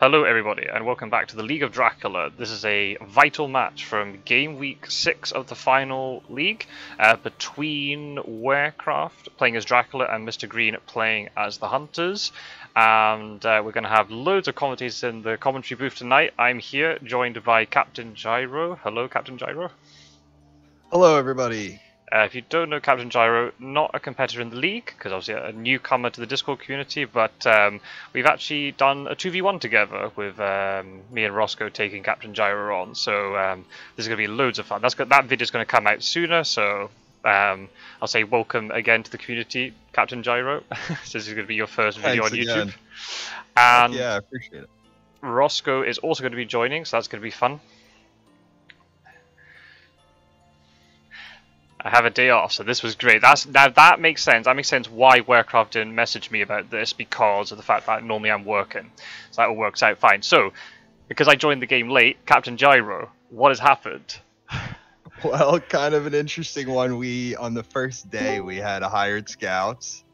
Hello everybody and welcome back to the League of Dracula. This is a vital match from game week 6 of the final league between Werecraft playing as Dracula and Mistergreen playing as the Hunters. And we're going to have loads of commentators in the commentary booth tonight. I'm here joined by Captain Gyro. Hello Captain Gyro. Hello everybody. If you don't know Captain Gyro, not a competitor in the league, because obviously a newcomer to the Discord community, but we've actually done a 2v1 together with me and Rossco taking Captain Gyro on, so this is going to be loads of fun. That video's going to come out sooner, so I'll say welcome again to the community, Captain Gyro. So this is going to be your first video on YouTube. And yeah, I appreciate it. Rossco is also going to be joining, so that's going to be fun. I have a day off, so this was great. Now that makes sense. That makes sense why Werecraft didn't message me about this, because of the fact that normally I'm working. So that all works out fine. So, because I joined the game late, Captain Gyro, what has happened? Well, kind of an interesting one. On the first day, we had hired scouts,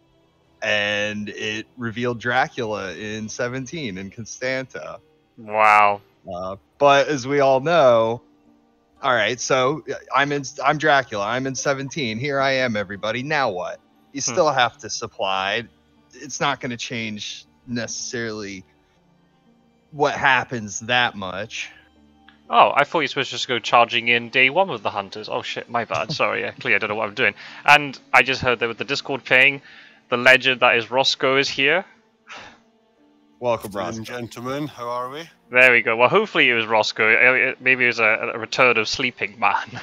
and it revealed Dracula in 17 in Constanta. Wow. But as we all know, all right, so I'm Dracula. I'm in 17. Here I am, everybody. Now what? You still have to supply. It's not going to change necessarily what happens that much. Oh, I thought you were supposed to just go charging in day one with the Hunters. Oh shit, my bad. Sorry, yeah, clearly I don't know what I'm doing. And I just heard that with the Discord ping, the legend that is Rossco is here. Welcome, Rossco. Gentlemen, how are we? There we go. Well, hopefully it was Rossco. Maybe it was a return of Sleeping Man.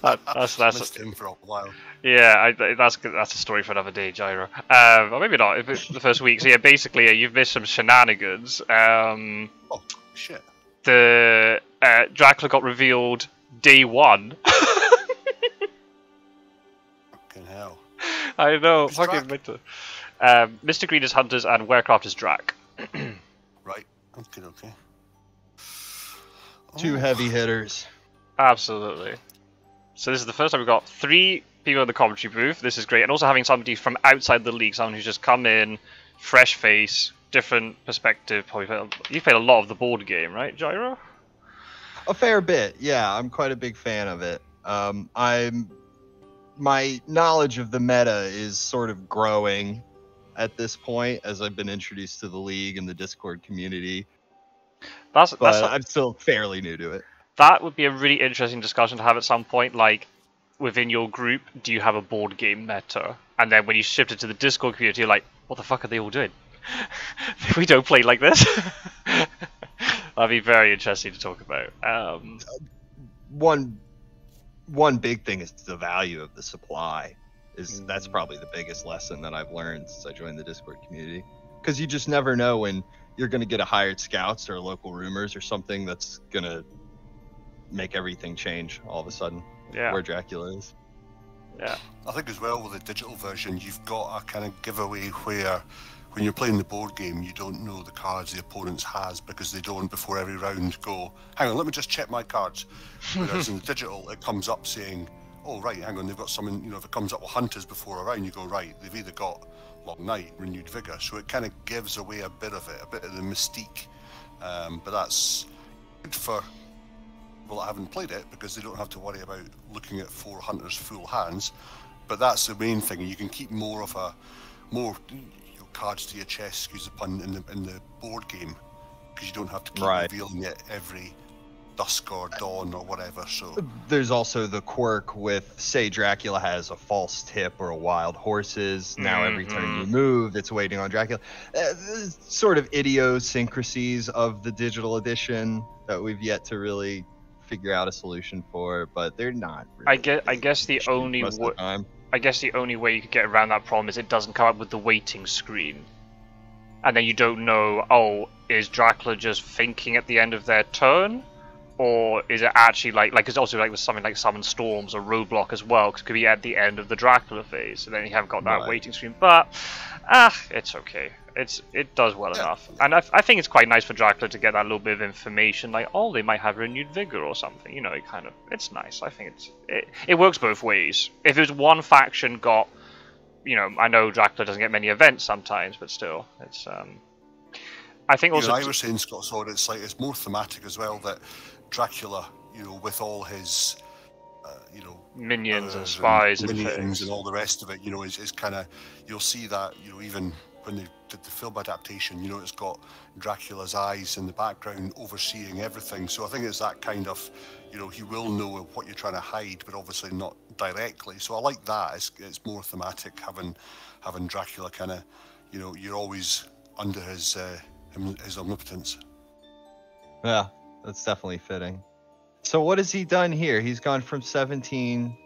that's missed him for a while. Yeah, that's a story for another day, Gyro. Or maybe not. If it's the first week. So yeah, basically you've missed some shenanigans. Oh shit! The Dracula got revealed day one. Fucking hell! I know. Who's Fucking mental. Mistergreen is Hunters and Werecraft is Drac. Right. Okay. Two heavy hitters. Absolutely. So this is the first time we've got 3 people in the commentary booth. This is great. And also having somebody from outside the league, someone who's just come in, fresh face, different perspective. You've played a lot of the board game, right, Gyro? A fair bit, yeah. I'm quite a big fan of it. My knowledge of the meta is sort of growing at this point as I've been introduced to the league and the Discord community. But I'm still fairly new to it. That would be a really interesting discussion to have at some point, like, within your group, do you have a board game meta? And then when you shift it to the Discord community, you're like, what the fuck are they all doing? We don't play like this. That'd be very interesting to talk about. One big thing is the value of the supply. That's probably the biggest lesson that I've learned since I joined the Discord community. Because you just never know when you're going to get a hired scouts or local rumors or something that's going to make everything change all of a sudden. Yeah. Where Dracula is. Yeah. I think as well with the digital version, you've got a kind of giveaway where when you're playing the board game, you don't know the cards the opponent has because they don't before every round go, hang on, let me just check my cards. Whereas in the digital, it comes up saying, oh, right, hang on, they've got someone, if it comes up with Hunters before a round, you go, right, they've either got Long Night, Renewed Vigour. So it kind of gives away a bit of it, a bit of the mystique. But that's good for people that haven't played it because they don't have to worry about looking at 4 Hunters full hands. But that's the main thing. You can keep more cards to your chest, excuse the pun, in the board game because you don't have to keep revealing it every dusk or dawn or whatever. So there's also the quirk with, say, Dracula has a false tip or a wild horses. Now every turn you move, it's waiting on Dracula. Sort of idiosyncrasies of the digital edition that we've yet to really figure out a solution for, but they're not really I guess the only way you could get around that problem is it doesn't come up with the waiting screen. And then you don't know, oh, is Dracula just thinking at the end of their turn? Or is it actually like it's also like with something like Summon Storms or Roadblock as well, because it could be at the end of the Dracula phase, and then you haven't got that waiting screen. But it's okay. It does well enough, and I think it's quite nice for Dracula to get that little bit of information, like, oh, they might have renewed vigor or something. It's nice. I think it works both ways. If there's one faction got you know, I know Dracula doesn't get many events sometimes, but still, it's. I think also. I was saying Scot-sword. It's like it's more thematic as well that Dracula, you know, with all his, you know, minions and spies and and minions things and all the rest of it, you know, is kind of, you'll see that, you know, even when they did the film adaptation, you know, it's got Dracula's eyes in the background overseeing everything. So I think it's that kind of, you know, he will know what you're trying to hide, but obviously not directly. So I like that. It's more thematic having Dracula kind of, you know, you're always under his omnipotence. Yeah, that's definitely fitting. So what has he done here? He's gone from 17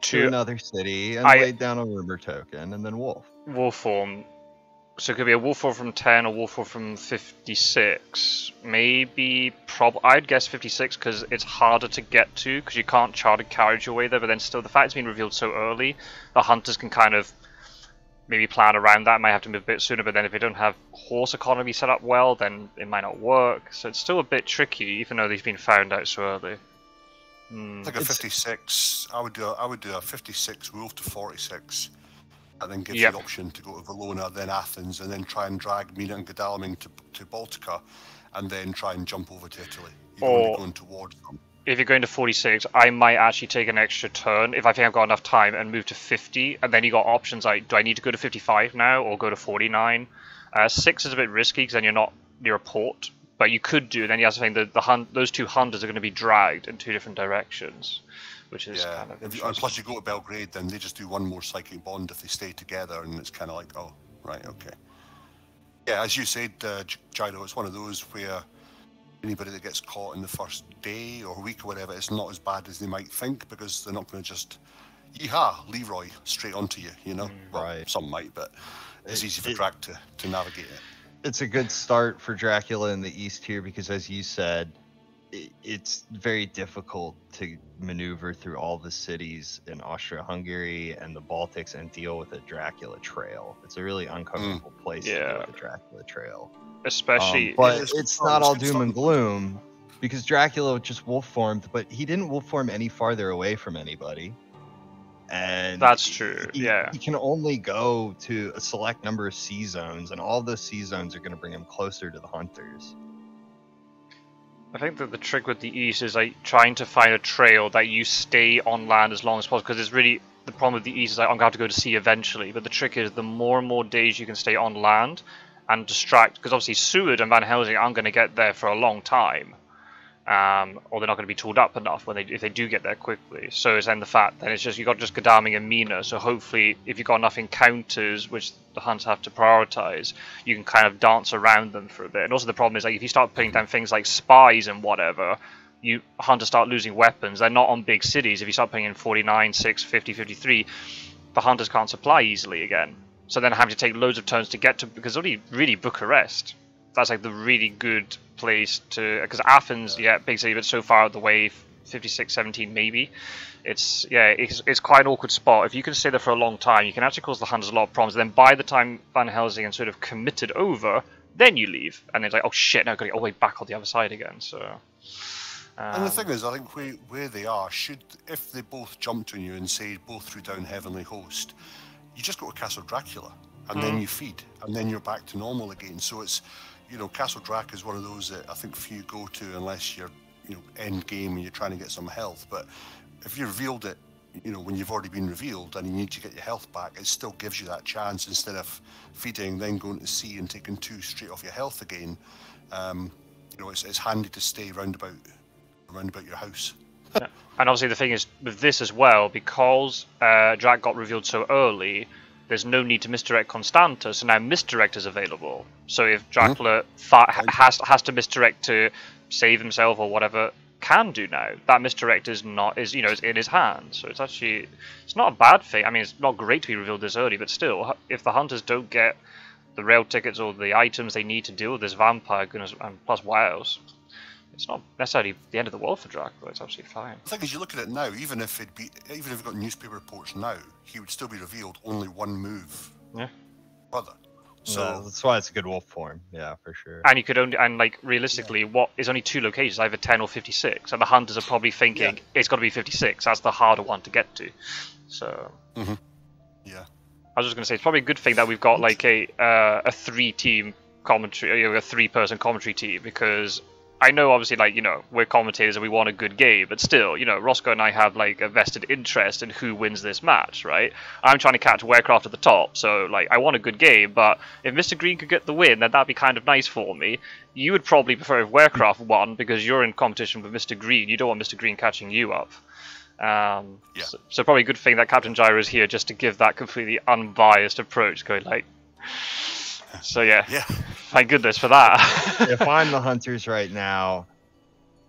to another city and laid down a rumor token, and then wolf. Wolf form. So it could be a wolf form from 10 or wolf form from 56. Maybe, I'd guess 56 because it's harder to get to because you can't chartered carriage your way there. But then still, the fact it's been revealed so early, the hunters can kind of maybe plan around that. Might have to move a bit sooner. But then if they don't have horse economy set up well, then it might not work. So it's still a bit tricky, even though they've been found out so early. I think a 56. I would do a 56 wolf to 46. And then give you the option to go to Valona, then Athens, and then try and drag Mina and Godalming to Baltica, and then try and jump over to Italy. You're only going towards them. If you're going to 46, I might actually take an extra turn, if I think I've got enough time, and move to 50, and then you got options like, do I need to go to 55 now, or go to 49? 6 is a bit risky, because then you're not near a port, but you could do, and then you have to think that those two hunters are going to be dragged in two different directions. Which is kind of interesting. And plus you go to Belgrade, then they just do one more psychic bond if they stay together, and it's kind of like, oh, right, okay. Yeah, as you said, Gyro, it's one of those where anybody that gets caught in the first day or week or whatever, it's not as bad as they might think, because they're not going to just, yeehaw, Leroy, straight onto you, you know? Well, some might, but it's easy for Drac to navigate it. It's a good start for Dracula in the East here, because as you said, it's very difficult to maneuver through all the cities in Austria-Hungary and the Baltics and deal with a Dracula trail. It's a really uncomfortable place to deal with a Dracula trail. Especially... but it's not all doom and gloom, because Dracula just wolf formed, but he didn't wolf form any farther away from anybody. And that's true, he can only go to a select number of sea zones, and all those sea zones are going to bring him closer to the hunters. I think that the trick with the East is like trying to find a trail that you stay on land as long as possible, because it's really the problem with the East is like, I'm going to have to go to sea eventually, but the trick is the more and more days you can stay on land and distract, because obviously Seward and Van Helsing aren't going to get there for a long time, or they're not going to be tooled up enough if they do get there quickly. So it's then the fact then it's just, you got just Godalming and Mina, so hopefully if you've got enough encounters which the hunters have to prioritize, you can kind of dance around them for a bit. And also the problem is like if you start putting down things like spies and whatever, hunters start losing weapons. They're not on big cities. If you start putting in 49, 6, 50, 53, the hunters can't supply easily again. So then having to take loads of turns to get to, because only really Bucharest, that's like the really good place to, because Athens, big city, but so far out the way, 56, 17 maybe. It's quite an awkward spot. If you can stay there for a long time, you can actually cause the hunters a lot of problems. And then by the time Van Helsing and sort of committed over, then you leave, and it's like, oh shit, now I've got to get all the way back on the other side again. So. And the thing is, I think where they are, if they both jumped on you and say both threw down Heavenly Host, you just go to Castle Dracula, and then you feed, and then you're back to normal again. So it's, you know, Castle Drac is one of those that I think few go to unless you're, you know, end game and you're trying to get some health. But if you revealed it, you know, when you've already been revealed and you need to get your health back, it still gives you that chance instead of feeding, then going to sea and taking 2 straight off your health again. You know, it's handy to stay round about your house. Yeah. And obviously the thing is with this as well, because Drac got revealed so early, there's no need to misdirect Constanta, so now misdirect is available. So if Dracula has to misdirect to save himself or whatever, can do now. That misdirect is in his hands. So it's not a bad thing. I mean, it's not great to be revealed this early, but still, if the hunters don't get the rail tickets or the items they need to deal with this vampire, and plus wows, it's not necessarily the end of the world for Dracula. It's absolutely fine. The thing is, you look at it now. Even if you've got newspaper reports now, he would still be revealed only one move. Yeah. Further. So that's why it's a good wolf form. Yeah, for sure. And you could only, and like realistically, what is only 2 locations, either 10 or 56, and the hunters are probably thinking it's got to be 56. That's the harder one to get to. So. Yeah. I was just going to say, it's probably a good thing that we've got like a 3-team commentary, a 3-person commentary team, because I know obviously, like, you know, we're commentators and we want a good game, but still, you know, Rossco and I have like a vested interest in who wins this match, right? I'm trying to catch Werecraft at the top, so like I want a good game, but if Mistergreen could get the win, then that'd be kind of nice for me. You would probably prefer if Werecraft won because you're in competition with Mistergreen. You don't want Mistergreen catching you up. So probably a good thing that Captain Gyro is here just to give that completely unbiased approach, going like. So yeah. Thank goodness for that. If I'm the Hunters right now,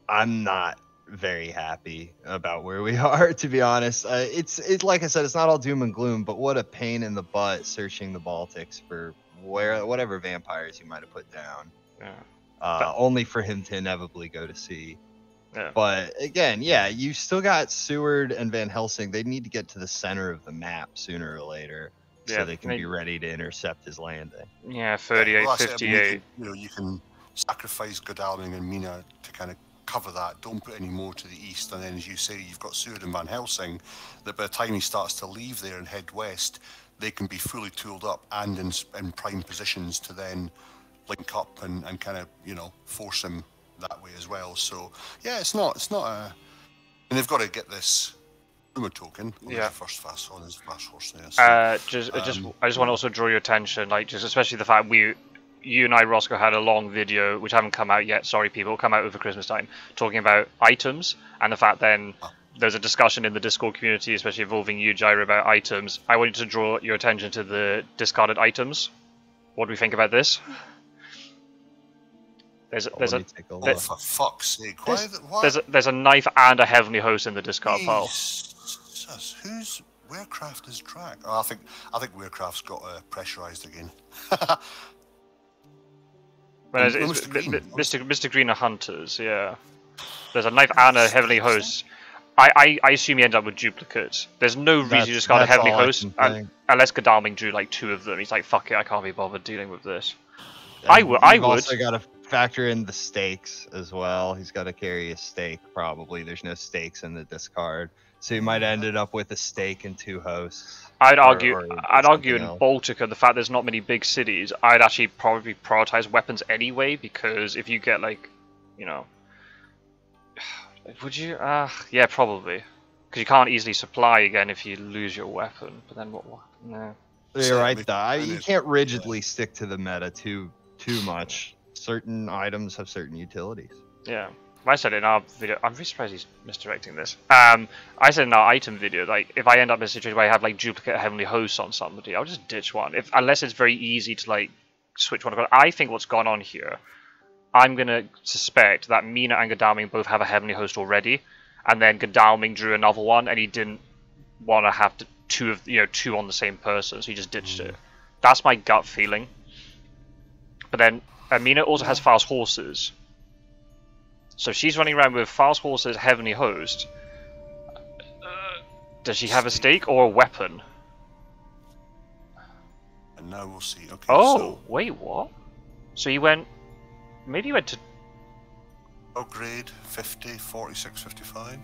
I'm not very happy about where we are, to be honest. It's like I said, it's not all doom and gloom, but what a pain in the butt searching the Baltics for whatever vampires you might have put down. Only for him to inevitably go to sea. But again, you still got Seward and Van Helsing. They need to get to the center of the map sooner or later. So they can be ready to intercept his landing. 38, 58. You know, you can sacrifice Godalming and Mina to kind of cover that. Don't put any more to the east. And then, as you say, you've got Seward and Van Helsing, that by the time he starts to leave there and head west, they can be fully tooled up and in prime positions to then link up and kind of, you know, force him that way as well. So, it's not a... And they've got to get this... token. First fast on his fast horse there. So, I just want to also draw your attention, like, just especially the fact you and I, Rossco, had a long video which haven't come out yet. Sorry, people, come out over Christmas time, talking about items and the fact then there's a discussion in the Discord community, especially involving you, Gyro, about items. I want you to draw your attention to the discarded items. What do we think about this? There's for fuck's sake! There's a knife and a heavenly host in the discard pile. Who's Werecraft is Drac? Oh, I think Werecraft's got pressurized again. But Mr. Green are hunters, yeah. There's a knife and a heavenly host. I assume you end up with duplicates. There's no reason to discard a heavenly host unless Godalming drew like 2 of them. He's like, fuck it, I can't be bothered dealing with this. I would. Also got to factor in the stakes as well. He's got to carry a stake probably. There's no stakes in the discard. So you might have ended up with a stake and 2 hosts. I'd argue in Baltica, the fact there's not many big cities, I'd actually probably prioritize weapons anyway, because if you get like, you know, would you? Yeah, probably, because you can't easily supply again if you lose your weapon. But then what? No. You're right, though. You can't rigidly stick to the meta too much. Certain items have certain utilities. Yeah. I said in our video, I'm really surprised he's misdirecting this. I said in our item video, like, if I end up in a situation where I have like duplicate heavenly hosts on somebody, I'll just ditch one. Unless it's very easy to like switch one. I think what's gone on here, I'm gonna suspect that Mina and Godalming both have a heavenly host already, and then Godalming drew another one, and he didn't want to have 2 on the same person, so he just ditched it. That's my gut feeling. But then Mina also has fast horses. So she's running around with fast horses, heavenly host. Does she have a stake or a weapon? And now we'll see. Okay. Oh, wait, what? So he went... Maybe he went to... Upgrade 50, 46, 55.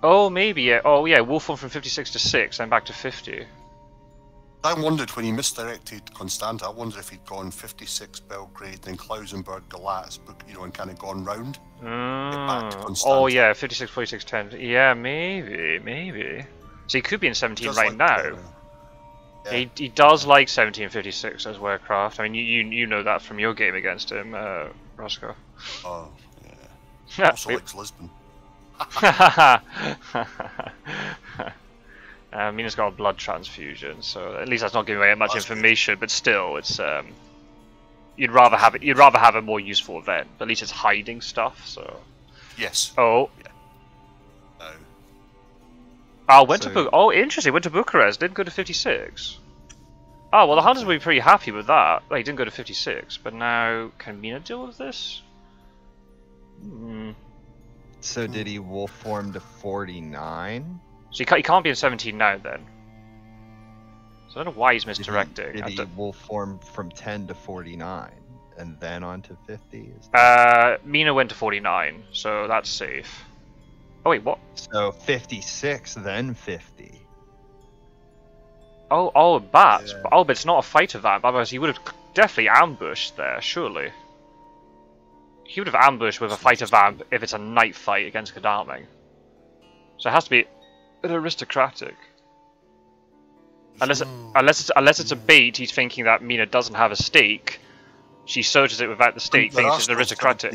Oh, maybe, yeah. Oh, yeah, Wolfhorn from 56 to 6, then back to 50. I wondered when he misdirected Constanta, I wondered if he'd gone 56 Belgrade, then Klausenberg, Galatz, you know, and kind of gone round. Back to Constanta. Oh, yeah, 56, 46, 10. Yeah, maybe. So he could be in 17 right now. Yeah. He does like 1756 as Werecraft. I mean, you know that from your game against him, Rossco. Oh, yeah. Also likes Lisbon. Mina's got a blood transfusion, so at least that's not giving away much information. But still, it's you'd rather have a more useful event. But at least it's hiding stuff. So yes. Oh. Yeah. No. Oh, interesting. Went to Bucharest. Didn't go to 56. Oh well, the hunters will be pretty happy with that. Well, he didn't go to 56, but now can Mina deal with this? So did he wolf form to 49? So he can't be in 17 now then. So I don't know why he's misdirecting. Did he wolf form from 10 to 49 and then on to 50? Mina went to 49, so that's safe. Oh wait, what? So 56, then 50. Oh, a bat. Yeah. Oh, but it's not a fighter vamp. Otherwise, he would have definitely ambushed there, surely. He would have ambushed with a fighter vamp if it's a night fight against Godalming. So it has to be an aristocratic. Unless it's a bait, he's thinking that Mina doesn't have a stake. She searches it without the stake, thinks it's an aristocratic.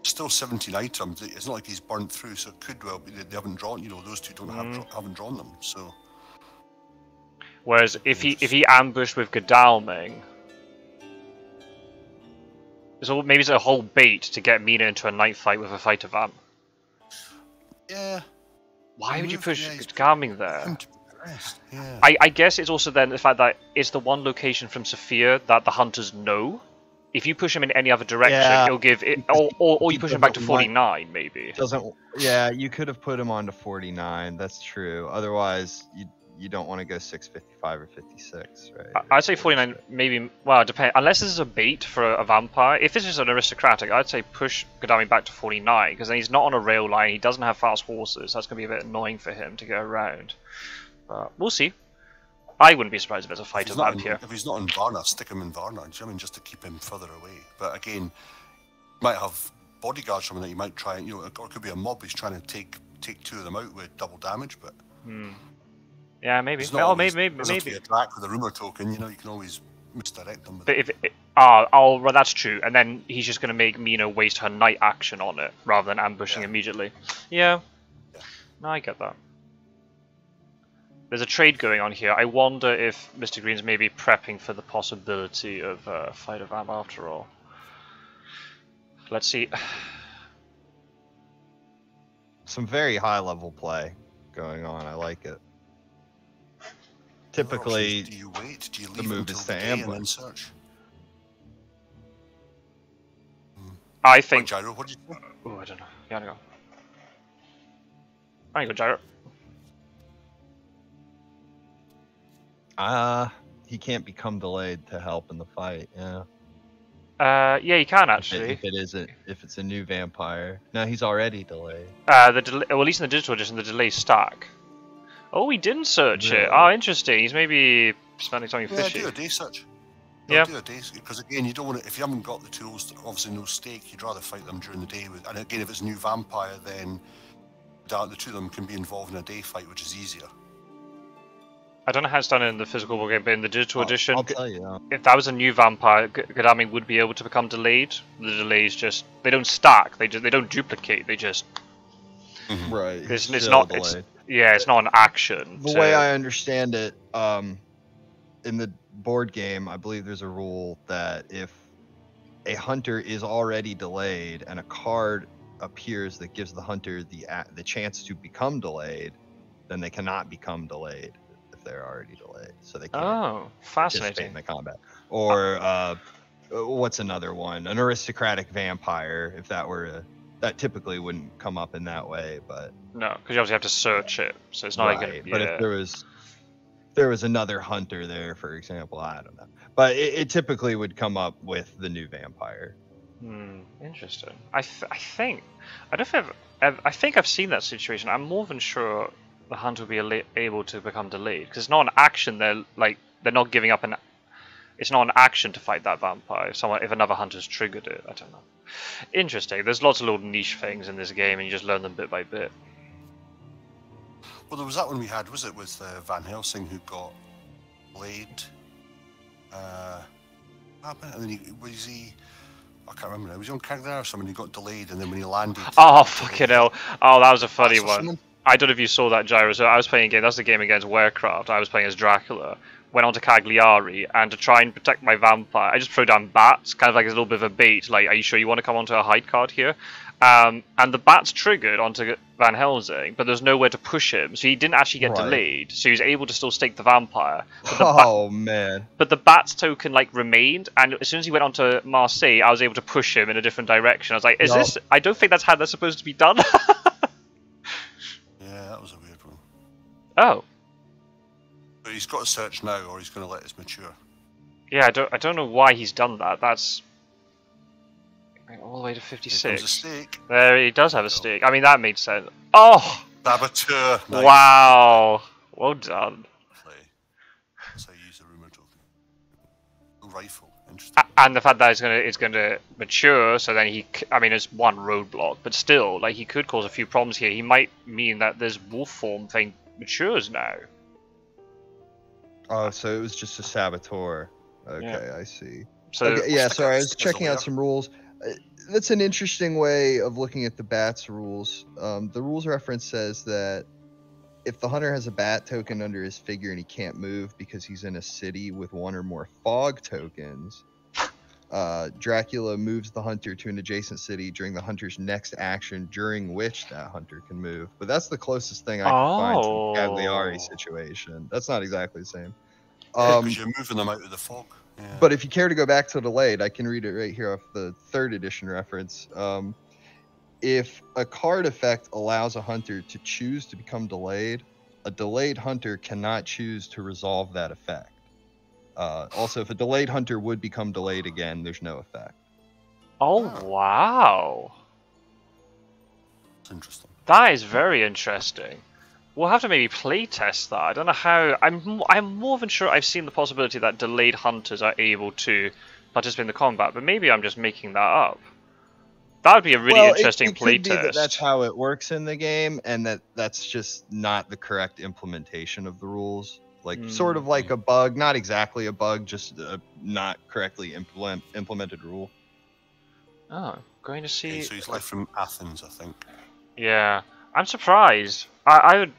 Still 17 items. It's not like he's burnt through, so it could well be that they haven't drawn. You know, those two don't haven't drawn them. So. Whereas if he ambushed with Godalming, maybe it's a whole bait to get Mina into a night fight with a fighter vamp. Yeah. Why would you push Godalming there? Yeah. I guess it's also then the fact that it's the one location from Sophia that the hunters know. If you push him in any other direction, it'll give it, or you push him back to 49, maybe. Yeah, you could have put him on to 49. That's true. Otherwise, you don't want to go 655 or 56, right? I'd say 49, maybe. Well, depend. Unless this is a bait for a vampire. If this is an aristocratic, I'd say push Godalming back to 49 because then he's not on a rail line. He doesn't have fast horses. That's going to be a bit annoying for him to go around. But we'll see. I wouldn't be surprised if there's a fighter vamp here. If he's not in Varna, stick him in Varna. Do you know what I mean? Just to keep him further away. But again, you might have bodyguards or something that you might try, you know, or it could be a mob he's trying to take two of them out with double damage. But yeah, maybe. Maybe. Be a track with a rumor token. You know, you can always misdirect them. But well, that's true. And then he's just going to make Mina waste her night action on it rather than ambushing immediately. Yeah. No, I get that. There's a trade going on here. I wonder if Mistergreen's maybe prepping for the possibility of fighter vamp after all. Let's see. Some very high level play going on. I like it. Typically, do you wait? Do you leave the move is to ambush. Search? I think. Gyro, what do you think? Oh, I don't know. Yeah, I go. I go Gyro. He can't become delayed to help in the fight. Yeah. Yeah, you can actually. If it's a new vampire. No, he's already delayed. Well, at least in the digital edition, the delays stack. Oh, he didn't search it. Oh, interesting. He's maybe spending something fishy. Yeah, do a day search. Yeah. Do a day, because again, you don't want to. If you haven't got the tools, obviously no stake. You'd rather fight them during the day. And again, if it's a new vampire, then the two of them can be involved in a day fight, which is easier. I don't know how it's done in the physical game, but in the digital edition, I'll tell you. If that was a new vampire, Godalming would be able to become delayed. The delays they don't stack, they don't duplicate, they just... Right. It's not delayed. It's not an action. The way I understand it, in the board game, I believe there's a rule that if a hunter is already delayed and a card appears that gives the hunter the chance to become delayed, then they cannot become delayed. They're already delayed, so they can't participate in the combat. Or what's another one? An aristocratic vampire. If that typically wouldn't come up in that way, but no, because you obviously have to search it, so it's not right. But if there was another hunter there, for example, I don't know. But it typically would come up with the new vampire. Interesting. I think I've seen that situation. I'm more than sure the hunter will be able to become delayed because it's not an action. They're not giving up it's not an action to fight that vampire. If another hunter's triggered it, I don't know. Interesting. There's lots of little niche things in this game, and you just learn them bit by bit. Well, there was that one we had. Was it with Van Helsing who got delayed? And then I can't remember now. Was he on character or something? He got delayed, and then when he landed. Oh fucking hell! Oh, that was a funny one. I don't know if you saw that, Gyro. So I was playing a game. That's the game against Werecraft. I was playing as Dracula. Went on to Cagliari, and to try and protect my vampire, I just throw down bats, kind of like a little bit of a bait. Like, are you sure you want to come onto a hide card here? And the bats triggered onto Van Helsing, but there's nowhere to push him, so he didn't actually get delayed. So he was able to still stake the vampire. But man! But the bats token remained, and as soon as he went onto Marseille, I was able to push him in a different direction. I was like, this? I don't think that's how that's supposed to be done. Yeah, that was a weird one. Oh. But he's got to search now, or he's going to let this mature. Yeah, I don't know why he's done that. That's all the way to 56. A stake. There, he does have a stake. I mean, that made sense. Oh! Saboteur. Nice. Wow. Well done. rifle. Interesting. And the fact that it's gonna mature, so then I mean, it's one roadblock, but still, like, he could cause a few problems here. He might mean that this wolf form thing matures now. Oh, so it was just a saboteur. Okay, Yeah. I see. So okay, yeah, sorry, I was checking out some rules. That's an interesting way of looking at the bats rules. The rules reference says that if the hunter has a bat token under his figure and he can't move because he's in a city with one or more fog tokens, Dracula moves the hunter to an adjacent city during the hunter's next action, during which that hunter can move. But that's the closest thing I can find to the Cagliari situation. That's not exactly the same. Because you're moving them out of the fog. Yeah. But if you care to go back to delayed, I can read it right here off the 3rd edition reference. If a card effect allows a hunter to choose to become delayed, a delayed hunter cannot choose to resolve that effect. Also, if a delayed hunter would become delayed again, there's no effect. Oh, wow. That's interesting. That is very interesting. We'll have to maybe playtest that. I don't know how. I'm more than sure I've seen the possibility that delayed hunters are able to participate in the combat, but maybe I'm just making that up. That would be a really interesting playtest. That's how it works in the game, and that's just not the correct implementation of the rules. Like, sort of like a bug, not exactly a bug, just a not correctly implemented rule. Oh, going to see. Okay, so he's left from Athens, I think. Yeah, I'm surprised. I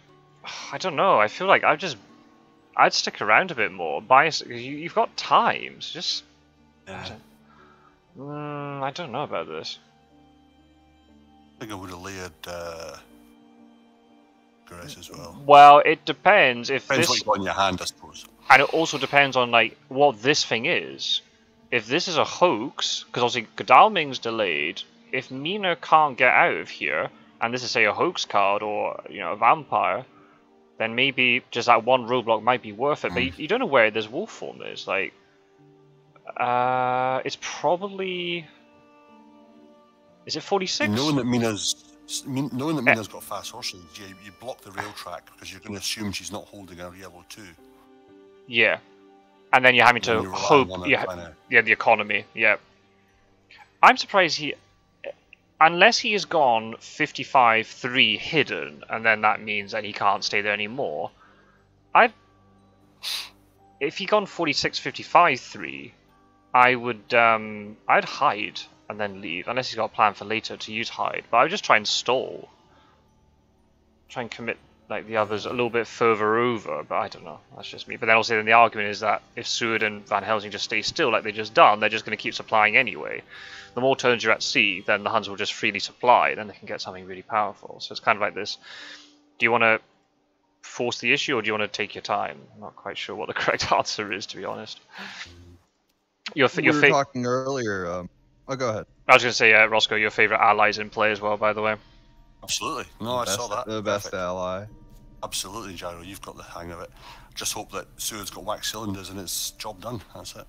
don't know. I feel like I'd stick around a bit more. You've got time. So just. Yeah. I don't know about this. I think I would have layered Grace as well. Well, it depends if Depends this. what you got in your hand, I suppose. And it also depends on like what this thing is. If this is a hoax, because obviously Godalming's delayed. If Mina can't get out of here, and this is say a hoax card or a vampire, then maybe just that one roadblock might be worth it. But you don't know where this wolf form is. Like, it's probably. Is it 46? Knowing that Mina's got fast horses, you block the rail track because you're going to assume she's not holding a yellow 2. Yeah, and then you're having to hope. Yeah, the economy. Yeah, I'm surprised unless he has gone 55-3 hidden, and then that means that he can't stay there anymore. If he gone 46-55-3, I would I'd hide and then leave, unless he's got a plan for later to use hide. But I would just try and stall. Try and commit like the others a little bit further over, but I don't know. That's just me. But then also the argument is that if Seward and Van Helsing just stay still like they just done, they're just going to keep supplying anyway. The more turns you're at sea, then the Huns will just freely supply, then they can get something really powerful. So it's kind of like this. Do you want to force the issue, or do you want to take your time? I'm not quite sure what the correct answer is, to be honest. We were talking earlier. Oh, go ahead. I was going to say, Rossco, your favourite allies in play as well, by the way. Absolutely. No, I saw that. The best ally. Absolutely, Gyro. You've got the hang of it. Just hope that Seward's got wax cylinders and it's job done. That's it.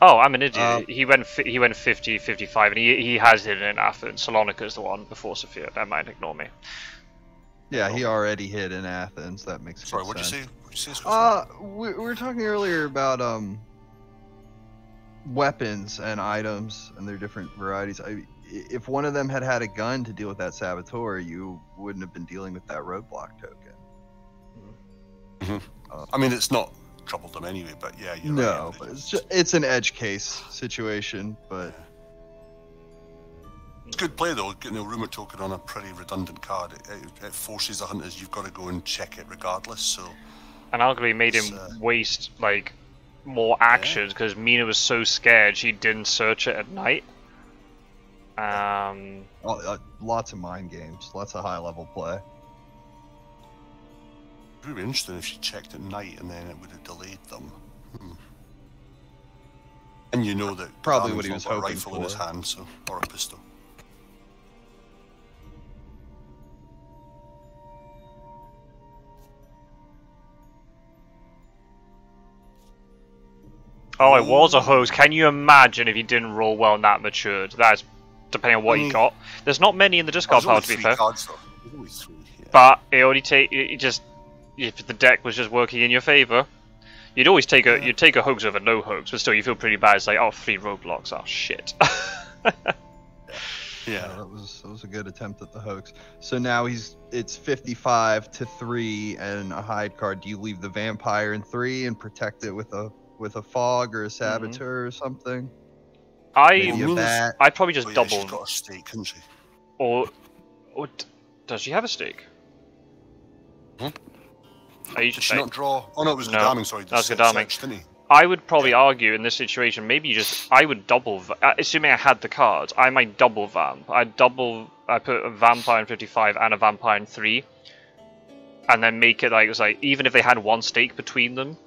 Oh, I'm an idiot. He went 50-55, and he has hidden in Athens. Salonica's the one before Sophia. Never mind, ignore me. Yeah, he already hid in Athens. That makes sense. Sorry, what'd you say? We were talking earlier about weapons and items and their different varieties. If one of them had a gun to deal with that saboteur, you wouldn't have been dealing with that roadblock token. I mean, it's not troubled them anyway, but yeah, you're right. No, but it's an edge case situation, but... It's good play, though, getting a rumour token on a pretty redundant card. It forces the hunters, you've got to go and check it regardless, so... And arguably made him waste, like, more actions, because Mina was so scared she didn't search it at night. Lots of mind games, lots of high-level play. It would be interesting if she checked at night and then it would have delayed them. And you know that probably what he was got hoping a rifle for. in his hand, so, or a pistol. Oh, it was a hose. Can you imagine if he didn't roll well and that matured? That's depending on what he got. There's not many in the discard pile, to be fair. Cards, there's only 3, yeah. But it only if the deck was just working in your favour. You'd always take a hoax over no hoax, but still you feel pretty bad. It's like, oh, 3 roadblocks, oh shit. Yeah, that was a good attempt at the hoax. So now it's 55 to 3 and a hide card. Do you leave the vampire in 3 and protect it with a fog or a saboteur or something? I'd probably just double. She's got a stake, hasn't she? Or does she have a stake? Hmm? Did she not draw? Oh no, it was Gadaming. Sorry, that was Gadaming. I would probably argue in this situation, maybe I would double, assuming I had the cards, I might double vamp. I put a vampire in 55 and a vampire in 3, and then make it like, even if they had 1 stake between them,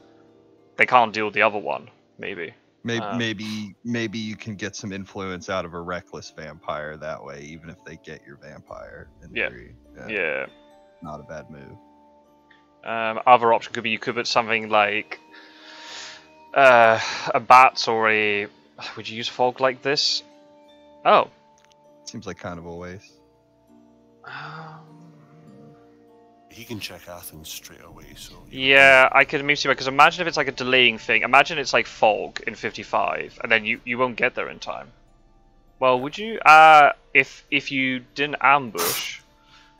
they can't deal with the other one, maybe. Maybe you can get some influence out of a reckless vampire that way, even if they get your vampire in 3. Yeah. Not a bad move. Other option could be you could put something like a bat or a... Would you use fog like this? Oh. Seems like kind of a waste. He can check Athens straight away, so... Yeah, I could maybe see, because imagine if it's like a delaying thing. Imagine it's like fog in 55, and then you won't get there in time. Well, would you? If you didn't ambush...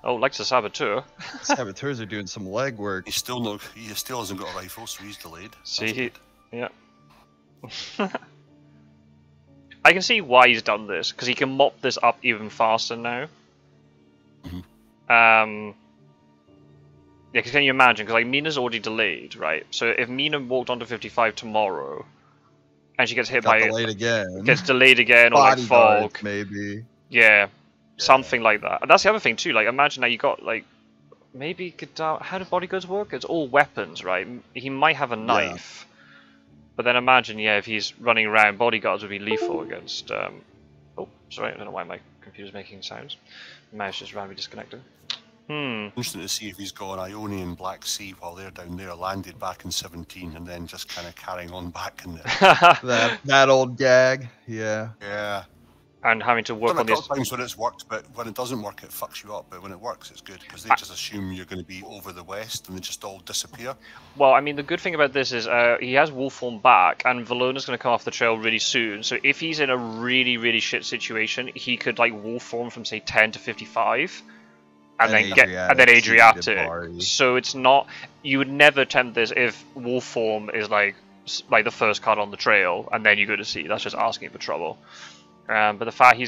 Oh, like the saboteur. Saboteurs are doing some legwork. He still hasn't got a rifle, so he's delayed. See, yeah. I can see why he's done this, because he can mop this up even faster now. Yeah, because can you imagine? Because like Mina's already delayed, right? So if Mina walked onto 55 tomorrow, and she gets hit by delayed again, gets delayed again, or like fog, maybe. Yeah, something like that. And that's the other thing too. Like imagine now you got like maybe how do bodyguards work? It's all weapons, right? He might have a knife, but then imagine, if he's running around, bodyguards would be lethal against. Oh, sorry, I don't know why my computer's making sounds. The mouse just randomly disconnected. Interesting to see if he's got an Ionian Black Sea while they're down there, landed back in 17, and then just kind of carrying on back in there. that old gag, yeah. Yeah. And having to work on this. Times when it's worked, but when it doesn't work, it fucks you up. But when it works, it's good because they just assume you're going to be over the west, and they just all disappear. Well, I mean, the good thing about this is he has wolf form back, and Vallona's going to come off the trail really soon. So if he's in a really, really shit situation, he could like wolf form from say 10 to 55, and then Adriatic. So it's not. You would never attempt this if wolf form is like the first card on the trail, and then you go to sea. That's just asking for trouble. But the fact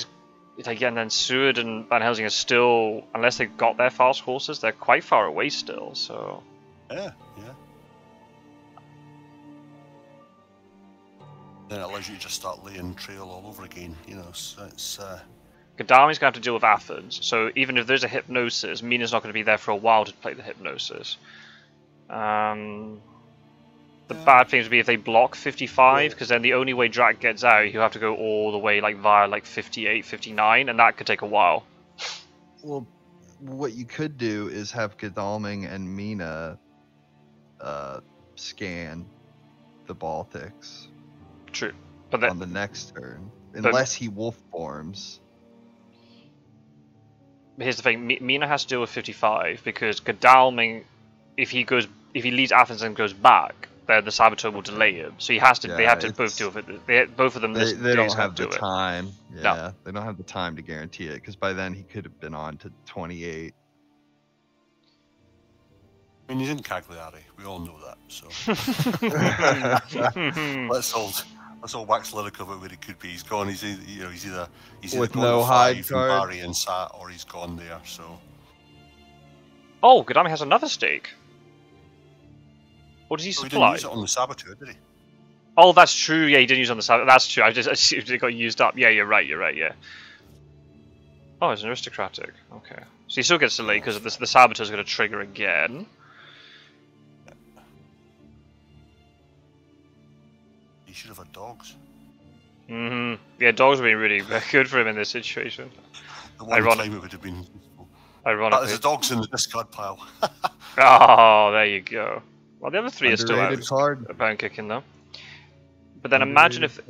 again, then Seward and Van Helsing are still, unless they've got their fast horses, they're quite far away still. So yeah. Then it allows you to just start laying trail all over again. So it's. Gadami's going to have to deal with Athens. So even if there's a hypnosis, Mina's not going to be there for a while to play the hypnosis. The bad thing would be if they block 55, because then the only way Drac gets out, he'll have to go all the way via 58, 59, and that could take a while. Well, what you could do is have Godalming and Mina scan the Baltics. True, but then, on the next turn, unless he wolf forms. Here's the thing: Mina has to deal with 55 because Godalming, if he leaves Athens and goes back, the saboteur will delay him. So he has to. They have to both deal with it. Both of them. They don't have the time. Yeah, no. They don't have the time to guarantee it because by then he could have been on to 28. I mean, he's in Cagliari. We all know that. So let's all wax lyrical about where he could be. He's gone. He's either with gone no hide card, Barry and Sat, or he's gone there. So. Oh, Godami has another stake. What does he supply? He didn't use it on the saboteur, did he? Oh, that's true. Yeah, he didn't use it on the saboteur. That's true. I just assumed it got used up. Yeah, you're right. Yeah. Oh, it's an aristocratic. Okay. So he still gets delayed because the saboteur's going to trigger again. He should have had dogs. Yeah, dogs would be really good for him in this situation. The one time it would have been useful. Ironically. There's the dogs in the discard pile. Oh, there you go. Well, the other three underrated are still card. a bone kicking though. But then imagine if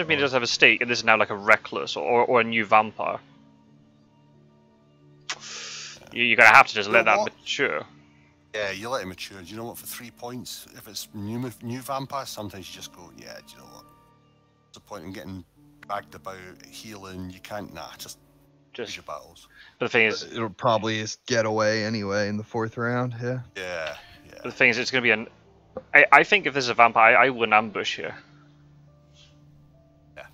he does have a stake and this is now like a reckless or a new vampire. You're gonna have to just let that mature. Yeah, you let it mature. Do you know what? For 3 points, if it's new vampire, sometimes you just go, yeah. Do you know what? What's the point in getting dragged about healing? You can't. Nah, just use your battles. But the thing is, it'll probably just get away anyway in the 4th round. Yeah. Yeah. But the thing is, it's going to be I think if there's a vampire, I wouldn't ambush here. Yeah.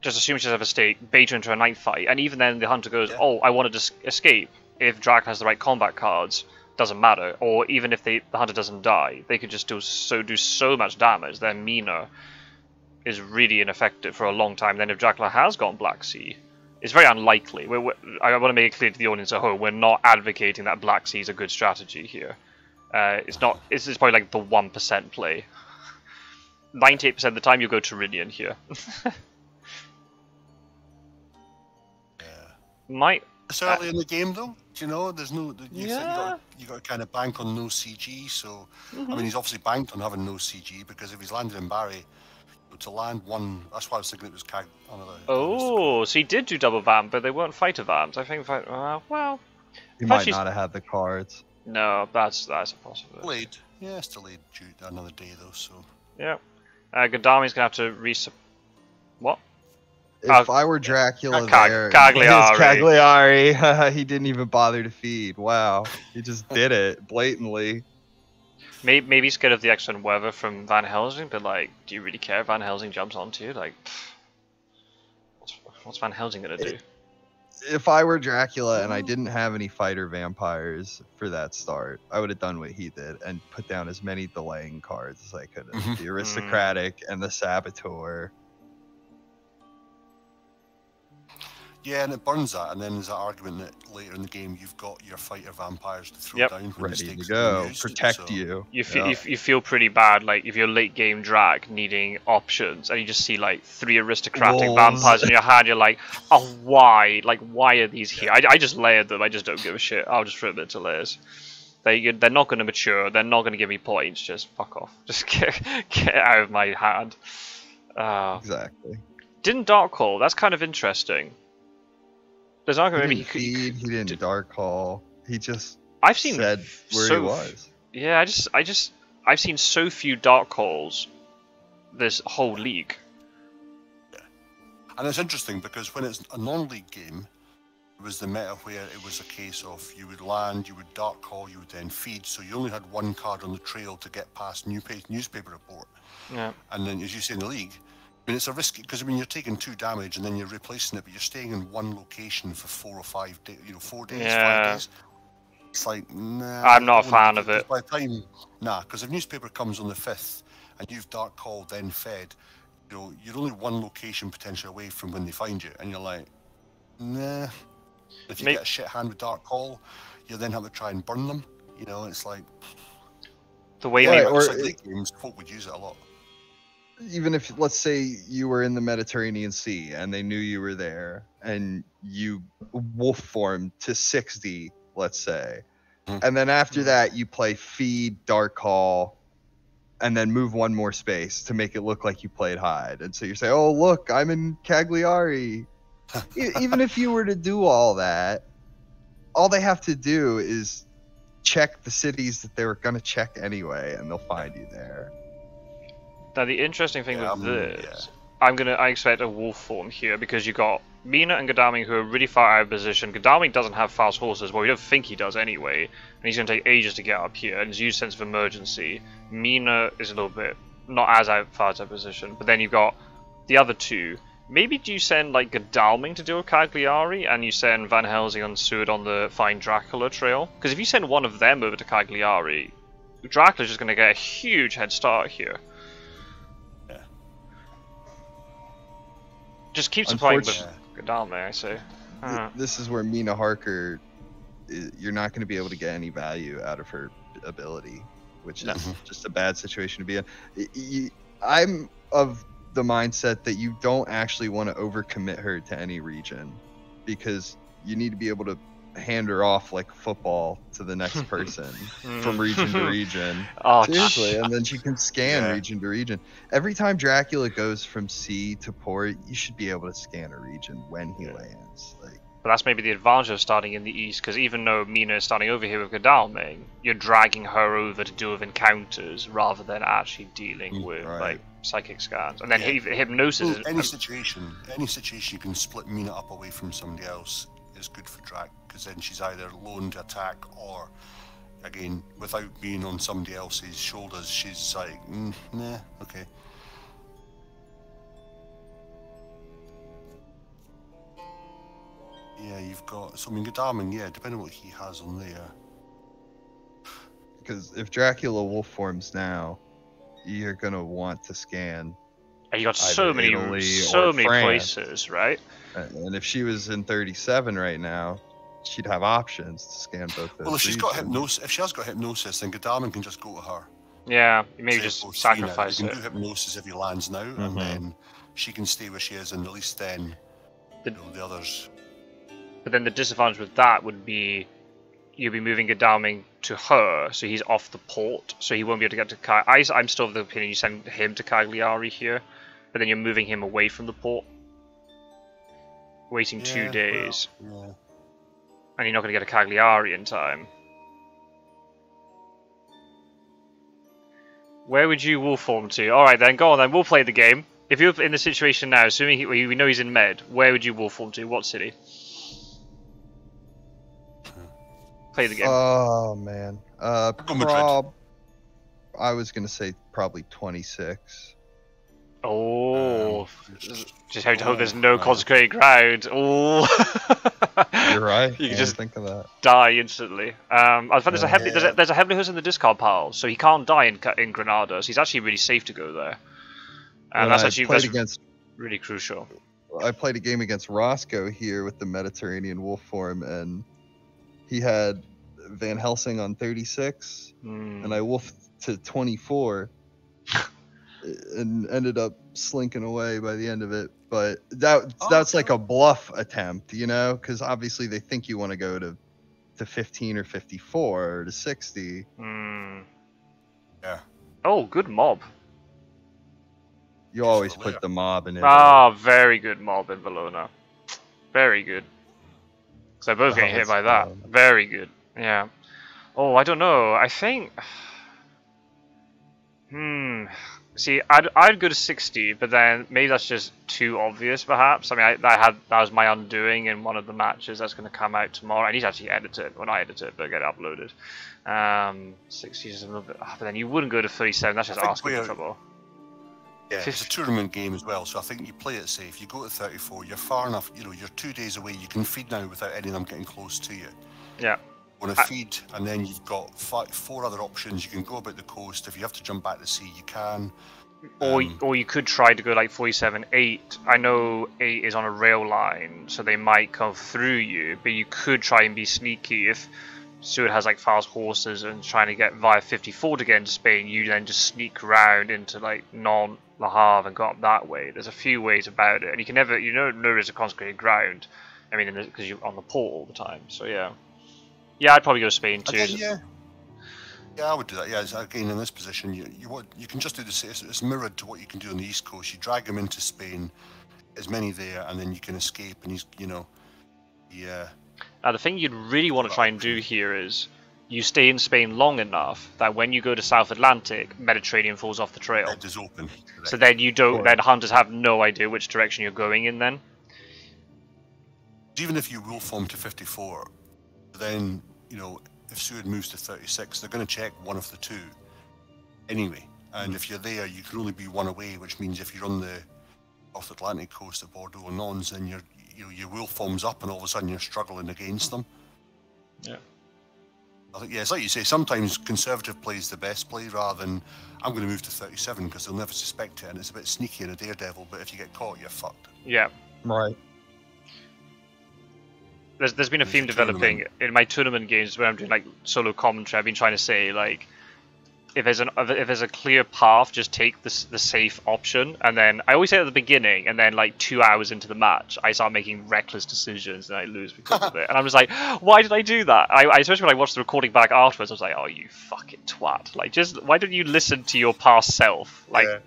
Just assume she has a stake, bait her into a night fight, and even then the hunter goes, Yeah. "Oh, I wanted to escape." If Drac has the right combat cards, doesn't matter. Or even if the hunter doesn't die, they could just do so much damage. Their Mina is really ineffective for a long time. Then if Dracula has gone Black Sea, it's very unlikely. I want to make it clear to the audience at home, we're not advocating that Black Sea is a good strategy here. It's not. It's probably like the 1% play. 98% of the time you go Tyrian here. Might. It's early in the game, though. Do you know? There's no. You Yeah. got to kind of bank on no CG. So, I mean, he's obviously banked on having no CG because if he's landed in Barry, to land one. That's why I was thinking it was Oh, so he did do double vamp, but they weren't fighter vamps. I think. Well, He might not have had the cards. No, that's a possibility. Delayed. Yeah, it's delayed due to another day though. So. Yeah. Gadami's gonna have to resup. What? If I were Dracula there, Cagliari. He didn't even bother to feed. Wow, he just did it blatantly. Maybe he's scared of the excellent weather from Van Helsing, but like, do you really care if Van Helsing jumps onto you? Like, what's Van Helsing gonna do? If I were Dracula and I didn't have any fighter vampires for that start, I would have done what he did and put down as many delaying cards as I could have. The Aristocratic and the Saboteur. Yeah, and it burns that, and then there's that argument that later in the game you've got your fighter vampires to throw down when ready to go, protect you. You feel pretty bad, like if you're late game drag needing options, and you just see like 3 aristocratic vampires in your hand, you're like, oh, why? Like, why are these here? I just layered them. I just don't give a shit. I'll just throw them into layers. They're not going to mature. They're not going to give me points. Just fuck off. Just get out of my hand. Exactly. Didn't Dark Hole? That's kind of interesting. There's an argument he didn't dark call. He just said where he was. Yeah, I've seen so few dark calls this whole league. Yeah. And it's interesting because when it's a non-league game, it was the meta where it was a case of you would land, you would dark call, you would then feed, so you only had 1 card on the trail to get past newspaper report. Yeah. And then, as you say in the league, I mean, it's a risky because I mean you're taking 2 damage and then you're replacing it, but you're staying in one location for 4 or 5 days. 4 days, 5 days. It's like, nah. I'm not a fan of it. By the time, because if newspaper comes on the 5th and you've dark called then fed, you're only 1 location potentially away from when they find you, and you're like, nah. If you get a shit hand with dark call, you then have to try and burn them. It's like the way late games, folk would use it a lot. Even if, let's say, you were in the Mediterranean Sea and they knew you were there and you wolf formed to 60, let's say, and then after that you play feed, dark call, and then move 1 more space to make it look like you played hide. And so you say, oh, look, I'm in Cagliari. Even if you were to do all that, all they have to do is check the cities that they were going to check anyway, and they'll find you there. Now the interesting thing with this, I expect a wolf form here because you got Mina and Gadami who are really far out of position. Gadami doesn't have fast horses, well we don't think he does anyway, and he's going to take ages to get up here, and his use sense of emergency. Mina is a little bit not as far out of position, but then you've got the other 2. Maybe do you send like Godalming to deal with Cagliari, and you send Van Helsing and Seward on the Find Dracula trail? Because if you send one of them over to Cagliari, Dracula's just going to get a huge head start here. Just keep supplying with Godalming, I say. This is where Mina Harker, you're not going to be able to get any value out of her ability, which is just a bad situation to be in. I'm of the mindset that you don't actually want to overcommit her to any region, because you need to be able to hand her off like football to the next person from region to region. Seriously, and then she can scan region to region. Every time Dracula goes from sea to port, you should be able to scan a region when he lands. Like, But that's maybe the advantage of starting in the east, because even though Mina is starting over here with Godalming, you're dragging her over to deal with encounters rather than actually dealing with like psychic scans. And then hypnosis. Well, any situation you can split Mina up away from somebody else is good for Drac, because then she's either alone to attack, or again, without being on somebody else's shoulders, she's like, nah, okay. Yeah, you've got, so I mean, Godalming, yeah, depending on what he has on there. Because if Dracula wolf forms now, you're gonna want to scan. And you got so many places, right? And if she was in 37 right now, she'd have options to scan both those. Well, if she's got hypnosis, if she has got hypnosis, then Godalming can just go to her. Yeah, maybe just sacrifice it. You can do hypnosis if he lands now, and then she can stay where she is, and at least then the others. But then the disadvantage with that would be you'll be moving Godalming to her, so he's off the port, so he won't be able to get to Cagliari. I'm still of the opinion you send him to Cagliari here, but then you're moving him away from the port, waiting 2 days, and you're not going to get to Cagliari in time. Where would you wolf form to? Alright then, go on then, we'll play the game. If you're in the situation now, assuming we know he's in Med, where would you wolf form to? What city? Play the game. Oh man, I was gonna say probably 26. Oh, just have to hope there's no consecrated ground. Oh, you're right. You can just think of that. Die instantly. I found there's a heavily host in the discard pile, so he can't die in Granada. So he's actually really safe to go there. And that's really crucial. I played a game against Rossco here with the Mediterranean wolf form, and he had Van Helsing on 36, and I wolfed to 24, and ended up slinking away by the end of it. But that's like a bluff attempt, you know, because obviously they think you want to go to 15 or 54 or to 60. Yeah. Oh, good mob. You always put the mob in it. Ah, very good mob in Valona. Very good. Because they're both getting hit by that. Very good. Yeah. Oh, I don't know. I think... See, I'd go to 60, but then maybe that's just too obvious, perhaps. I mean, that was my undoing in one of the matches that's going to come out tomorrow. I need to actually edit it. Well, not edit it, but get it uploaded. 60 is a little bit... but then you wouldn't go to 37. That's just asking for trouble. Yeah, it's a tournament game as well, so I think you play it safe. You go to 34, you're far enough, you know, you're 2 days away. You can feed now without any of them getting close to you. Yeah. Want to feed, and then you've got 4 other options. You can go about the coast. If you have to jump back to sea, you can. Or you could try to go like 47, 8. I know 8 is on a rail line, so they might come through you, but you could try and be sneaky. If Stuart has like fast horses and trying to get via 54 to get into Spain, you then just sneak around into like Le Havre and go up that way. There's a few ways about it, and you can never, you know, there's a consecrated ground. I mean, because you're on the port all the time. So yeah, I'd probably go to Spain too. Again, yeah, I would do that. Yeah, again in this position, you can just do the same. It's mirrored to what you can do on the East Coast. You drag him into Spain, there's many there, and then you can escape. And he's, you know, yeah. Now the thing you'd really want to try and do here is you stay in Spain long enough that when you go to South Atlantic, Mediterranean falls off the trail. It is open. Correct. So then you don't. Then hunters have no idea which direction you're going in. Then. Even if you will form to 54, then you know if Sued moves to 36, they're going to check one of the two anyway. And if you're there, you can only be one away, which means if you're on the off the Atlantic coast at Bordeaux and Nons, then your will forms up, and all of a sudden you're struggling against them. Yeah. I think, yeah, it's like you say, sometimes conservative play is the best play rather than I'm going to move to 37 because they'll never suspect it, and it's a bit sneaky and a daredevil, but if you get caught, you're fucked. Yeah. Right. There's been a theme developing in my tournament games where I'm doing like solo commentary. I've been trying to say like, if there's a clear path, just take the safe option. And then I always say at the beginning, and then like 2 hours into the match, I start making reckless decisions and I lose because of it. And I'm just like, why did I do that? I especially when I watched the recording back afterwards, I was like, oh, you fucking twat! Like, just why don't you listen to your past self? Like,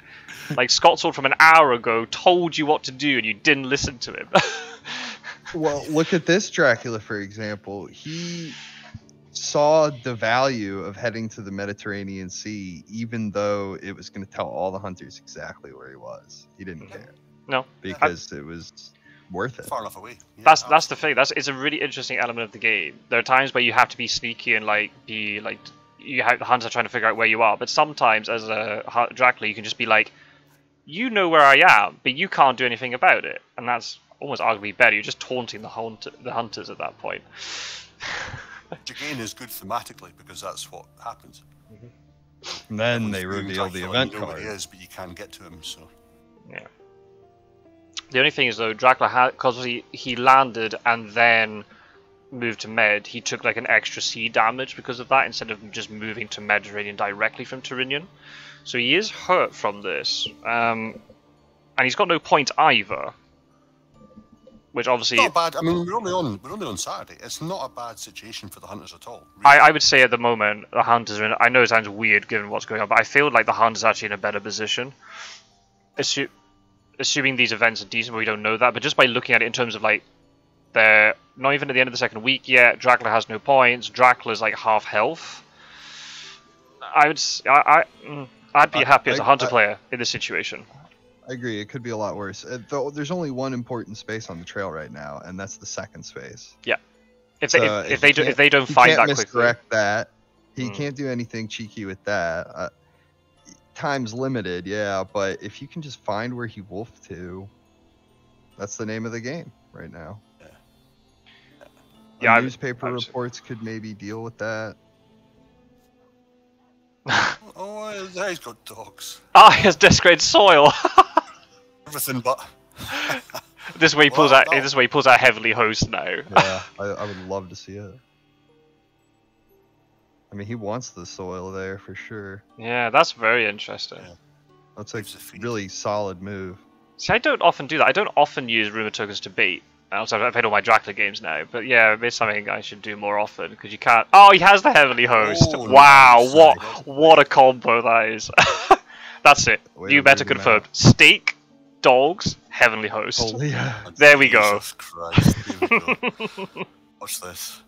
like Scot-sword from an hour ago told you what to do, and you didn't listen to him. Well, look at this Dracula, for example. He saw the value of heading to the Mediterranean Sea, even though it was going to tell all the hunters exactly where he was. He didn't care. No, because it was worth it. Far enough away. Yeah, that's the thing. It's a really interesting element of the game. There are times where you have to be sneaky and be like the hunters are trying to figure out where you are. But sometimes, as a Dracula, you can just be like, you know where I am, but you can't do anything about it, and that's almost arguably better. You're just taunting the hunters at that point. Which again is good thematically because that's what happens. And then they reveal the event you know card. Where he is, but you can't get to him. So yeah. The only thing is though, Dracula because he landed and then moved to Med, he took like an extra sea damage because of that instead of just moving to Mediterranean directly from Tyrrhenian. So he is hurt from this, and he's got no point either. Which obviously, not bad. I mean, we're only on Saturday. It's not a bad situation for the hunters at all. Really. I would say at the moment the hunters are in. I know it sounds weird given what's going on, but I feel like the hunters are actually in a better position. Assuming these events are decent, but we don't know that. But just by looking at it in terms of like, they're not even at the end of the second week yet. Dracula has no points. Dracula's like half health. I'd be happy as a hunter player in this situation. I agree. It could be a lot worse. Though there's only one important space on the trail right now, and that's the second space. Yeah. If they don't find that quickly, misdirect that. He can't do anything cheeky with that. Time's limited, yeah, but if you can just find where he wolfed to, that's the name of the game right now. Yeah. Newspaper reports could maybe deal with that. Oh, he's got dogs. Ah, he has desecrated soil. Everything but. This way he pulls out. This way he pulls out Heavenly Host now. Yeah, I would love to see it. I mean, he wants the soil there for sure. Yeah, that's very interesting. Yeah. That's a really solid move. See, I don't often do that. I don't often use rumor tokens to bait. Also, I've played all my Dracula games now, but yeah, it's something I should do more often because you can't. Oh, he has the Heavenly Host. Oh, wow, nice. What a combo that is. That's it. You better confirm. Steak, dogs, Heavenly Host. Oh, yeah. There we go. Jesus Christ. Here we go. Watch this.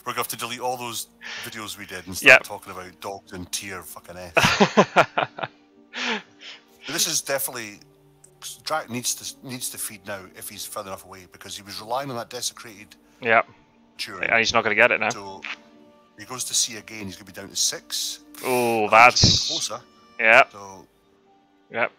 We're going to have to delete all those videos we did and start talking about dogs and tier fucking F. This is definitely... Drac needs to feed now if he's further enough away because he was relying on that desecrated Turing. And he's not going to get it now. So he goes to sea again, he's going to be down to 6. Oh, that's... closer. Yeah. So... Yep.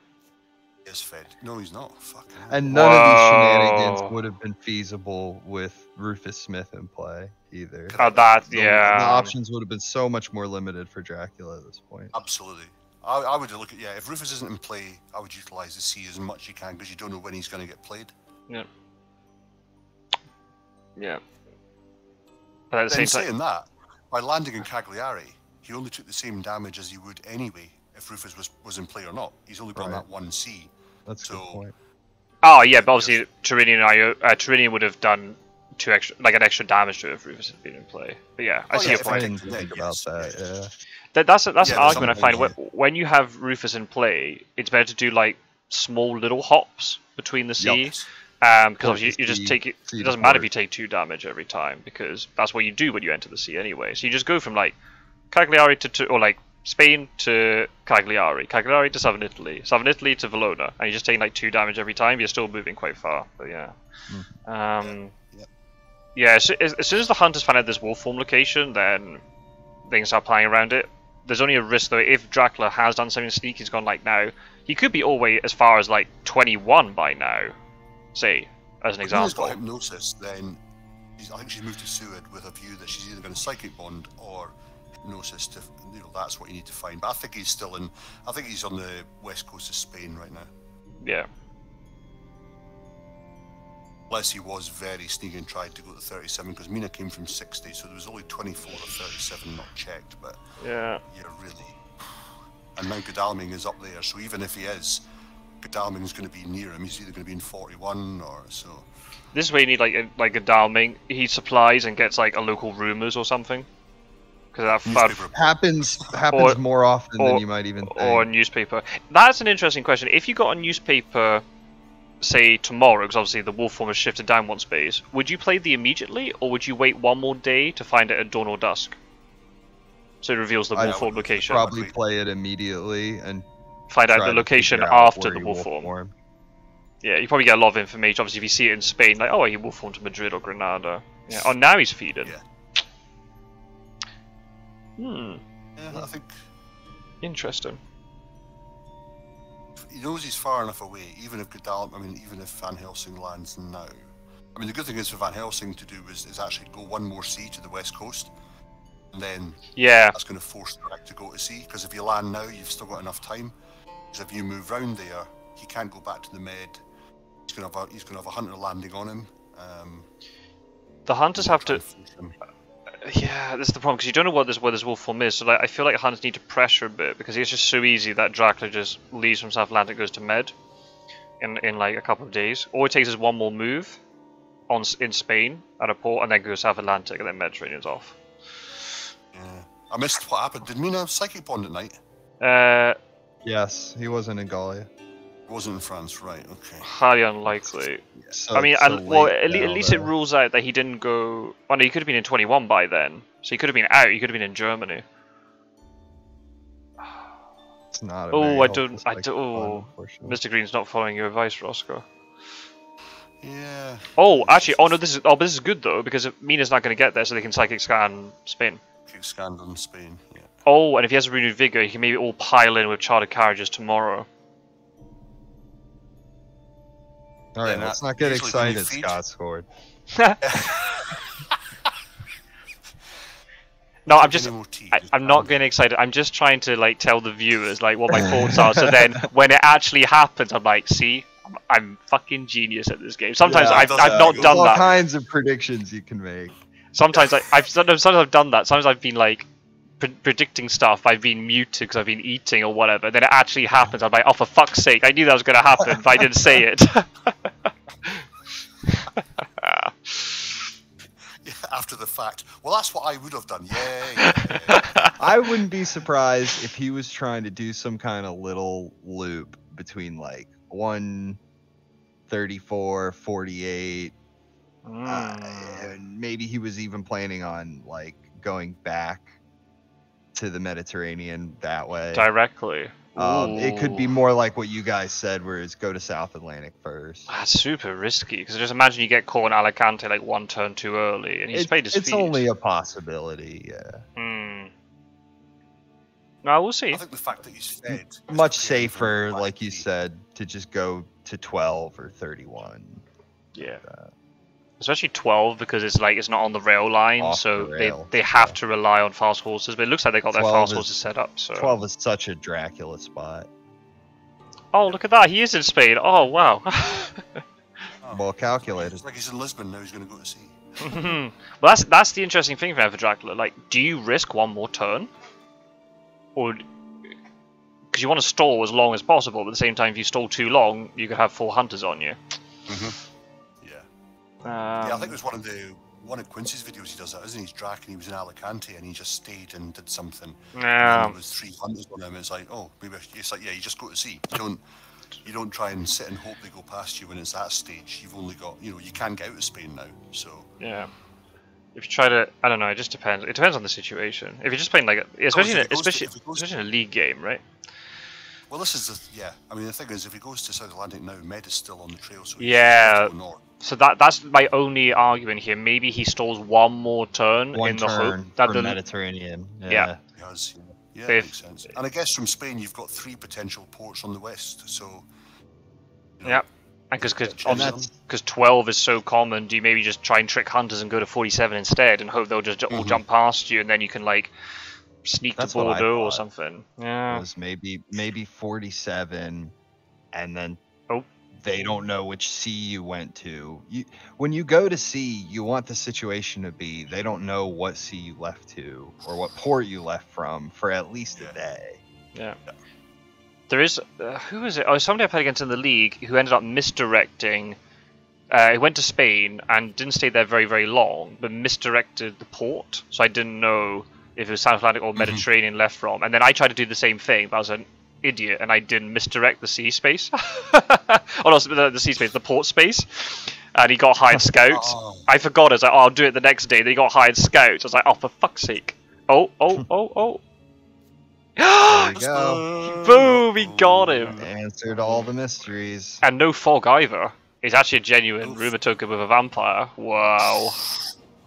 He is fed. No, he's not. Fuck. And none of these shenanigans would have been feasible with Rufus Smith in play either. The options would have been so much more limited for Dracula at this point. Absolutely. I would look at, if Rufus isn't in play, I would utilise the sea as much as you can because you don't know when he's going to get played. Yeah. Yeah. But at the same time... saying that, by landing in Cagliari, he only took the same damage as he would anyway if Rufus was in play or not. He's only got that one C. That's a good point. Oh, yeah, but obviously Tyrrhenian would have done an extra damage to it if Rufus had been in play. But yeah, I see your point. I didn't think about that, That's an argument I find. When you have Rufus in play, it's better to do like small little hops between the sea, because obviously you just take it. It doesn't matter if you take 2 damage every time, because that's what you do when you enter the sea anyway. So you just go from like Cagliari or like Spain to Cagliari, Cagliari to Southern Italy, Southern Italy to Verona, and you're just taking like 2 damage every time. You're still moving quite far, but yeah. So as soon as the hunters find out this wolf form location, then they can start playing around it. There's only a risk though, if Dracula has done something sneaky, he's gone like now, he could be all the way as far as like 21 by now, say, as an example. If he's got hypnosis, then I think she's moved to Seward with a view that she's either going to psychic bond or hypnosis to, that's what you need to find. But I think he's still in, I think he's on the west coast of Spain right now. Yeah. Unless he was very sneaky and tried to go to 37, because Mina came from 60, so there was only 24 or 37 not checked, but yeah, really. And now Godalming is up there, so even if he is, Godalming is going to be near him. He's either going to be in 41 or so. This is where you need like Godalming. He supplies and gets like a local rumors or something. Because that happens more often than you might even think. Or a newspaper. That's an interesting question. If you got a newspaper say tomorrow, because obviously the wolf form has shifted down one space, would you play the immediately, or would you wait one more day to find it at dawn or dusk? So it reveals the wolf form location. Probably play it immediately and find out the location after the wolf form. Yeah, you probably get a lot of information. Obviously, if you see it in Spain, like, oh, he wolf formed to Madrid or Granada. Yeah. Oh, now he's feeding. Yeah. Yeah, I think. Interesting. He knows he's far enough away, even if even if Van Helsing lands now. I mean, the good thing is for Van Helsing to do is actually go one more sea to the west coast, and then that's going to force Drake to go to sea. Because if you land now, you've still got enough time. Because if you move round there, he can't go back to the Med. He's going to have a hunter landing on him. The hunters have to. Yeah, this is the problem, because you don't know where this wolf form is. So like, I feel like hunters need to pressure a bit, because it's just so easy that Dracula just leaves from South Atlantic, goes to Med in like a couple of days. All it takes is one more move in Spain at a port, and then goes South Atlantic, and then Mediterranean's off. Yeah, I missed what happened. Did Mina have Psychic Bond at night? Yes, he wasn't in Galia. Wasn't in France, right? Okay. Highly unlikely. So, I mean, well, at least it rules out that he didn't go. Oh no, he could have been in 21 by then. So he could have been out. He could have been in Germany. It's not. Oh, I don't. Oh, Mistergreen's not following your advice, Rossco. Yeah. Oh, actually, oh no, this is good though, because Mina's not going to get there, so they can psychic scan Spain. Psychic scan on Spain. Yeah. Oh, and if he has a renewed vigor, he can maybe all pile in with chartered carriages tomorrow. All right, let's not get excited, Scot-sword. No, I'm not getting excited. I'm just trying to like tell the viewers like what my thoughts are. So then when it actually happens, I'm like, see, I'm fucking genius at this game. Sometimes I've not done all that. All kinds of predictions you can make. Sometimes sometimes I've done that. Sometimes I've been like predicting stuff. I've been muted because I've been eating or whatever. Then it actually happens. I'm like, oh, for fuck's sake! I knew that was going to happen, but I didn't say it. After the fact. Well, that's what I would have done. Yeah. I wouldn't be surprised if he was trying to do some kind of little loop between like 134, 48. And maybe he was even planning on like going back to the Mediterranean that way. Directly. It could be more like what you guys said, where it's go to South Atlantic first. That's super risky, because just imagine you get caught in Alicante like one turn too early, and he's paid his fees. It's only a possibility, yeah. No, we'll see. I think the fact that he's fed much safer, like you said, to just go to 12 or 31. Yeah. Especially 12, because it's like it's not on the rail line, so they have to rely on fast horses. But it looks like they got their fast horses set up. So 12 is such a Dracula spot. Oh, look at that! He is in Spain. Oh, wow. Well calculated. It's like he's in Lisbon now. He's going to go to sea. Well, that's the interesting thing for Dracula. Like, do you risk one more turn, or because you want to stall as long as possible, but at the same time, if you stall too long, you could have 4 hunters on you. Yeah, I think it was one of Quincy's videos. He does that, isn't he? He's Drac and he was in Alicante and he just stayed and did something. Yeah. And there was 3 hunters on him. It's like, oh, maybe it's like, yeah, you just go to sea. You don't try and sit and hope they go past you when it's that stage. You've only got, you can get out of Spain now. So yeah. If you try to, I don't know. It just depends. It depends on the situation. If you're just playing like, especially in a league game, right? Well, this is I mean, the thing is, if he goes to South Atlantic now, Med is still on the trail, so yeah. So that's my only argument here. Maybe he stalls one more turn in the hope that the Mediterranean. Yeah. Yeah, makes sense. And I guess from Spain, you've got 3 potential ports on the west. So. Yeah. And because 12 is so common, do you maybe just try and trick hunters and go to 47 instead, and hope they'll just all jump past you, and then you can like sneak to Bordeaux or something? Yeah. It was maybe 47, and then they don't know which sea you went to. When you go to sea, you want the situation to be they don't know what sea you left to or what port you left from for at least a day. Yeah. There is who is it? Oh, somebody I played against in the league who ended up misdirecting. He went to Spain and didn't stay there very, very long, but misdirected the port. So I didn't know if it was South Atlantic or Mediterranean left from. And then I tried to do the same thing, but I was like, idiot and I didn't misdirect the sea space. Oh no, the sea space, the port space. And he got hired scout. Oh. I forgot. I was like, oh, I'll do it the next day. Then he got hired scout. I was like, oh, for fuck's sake. Oh. There we go. Boom, he got him. Answered all the mysteries. And no fog either. He's actually a genuine rumor token with a vampire. Wow.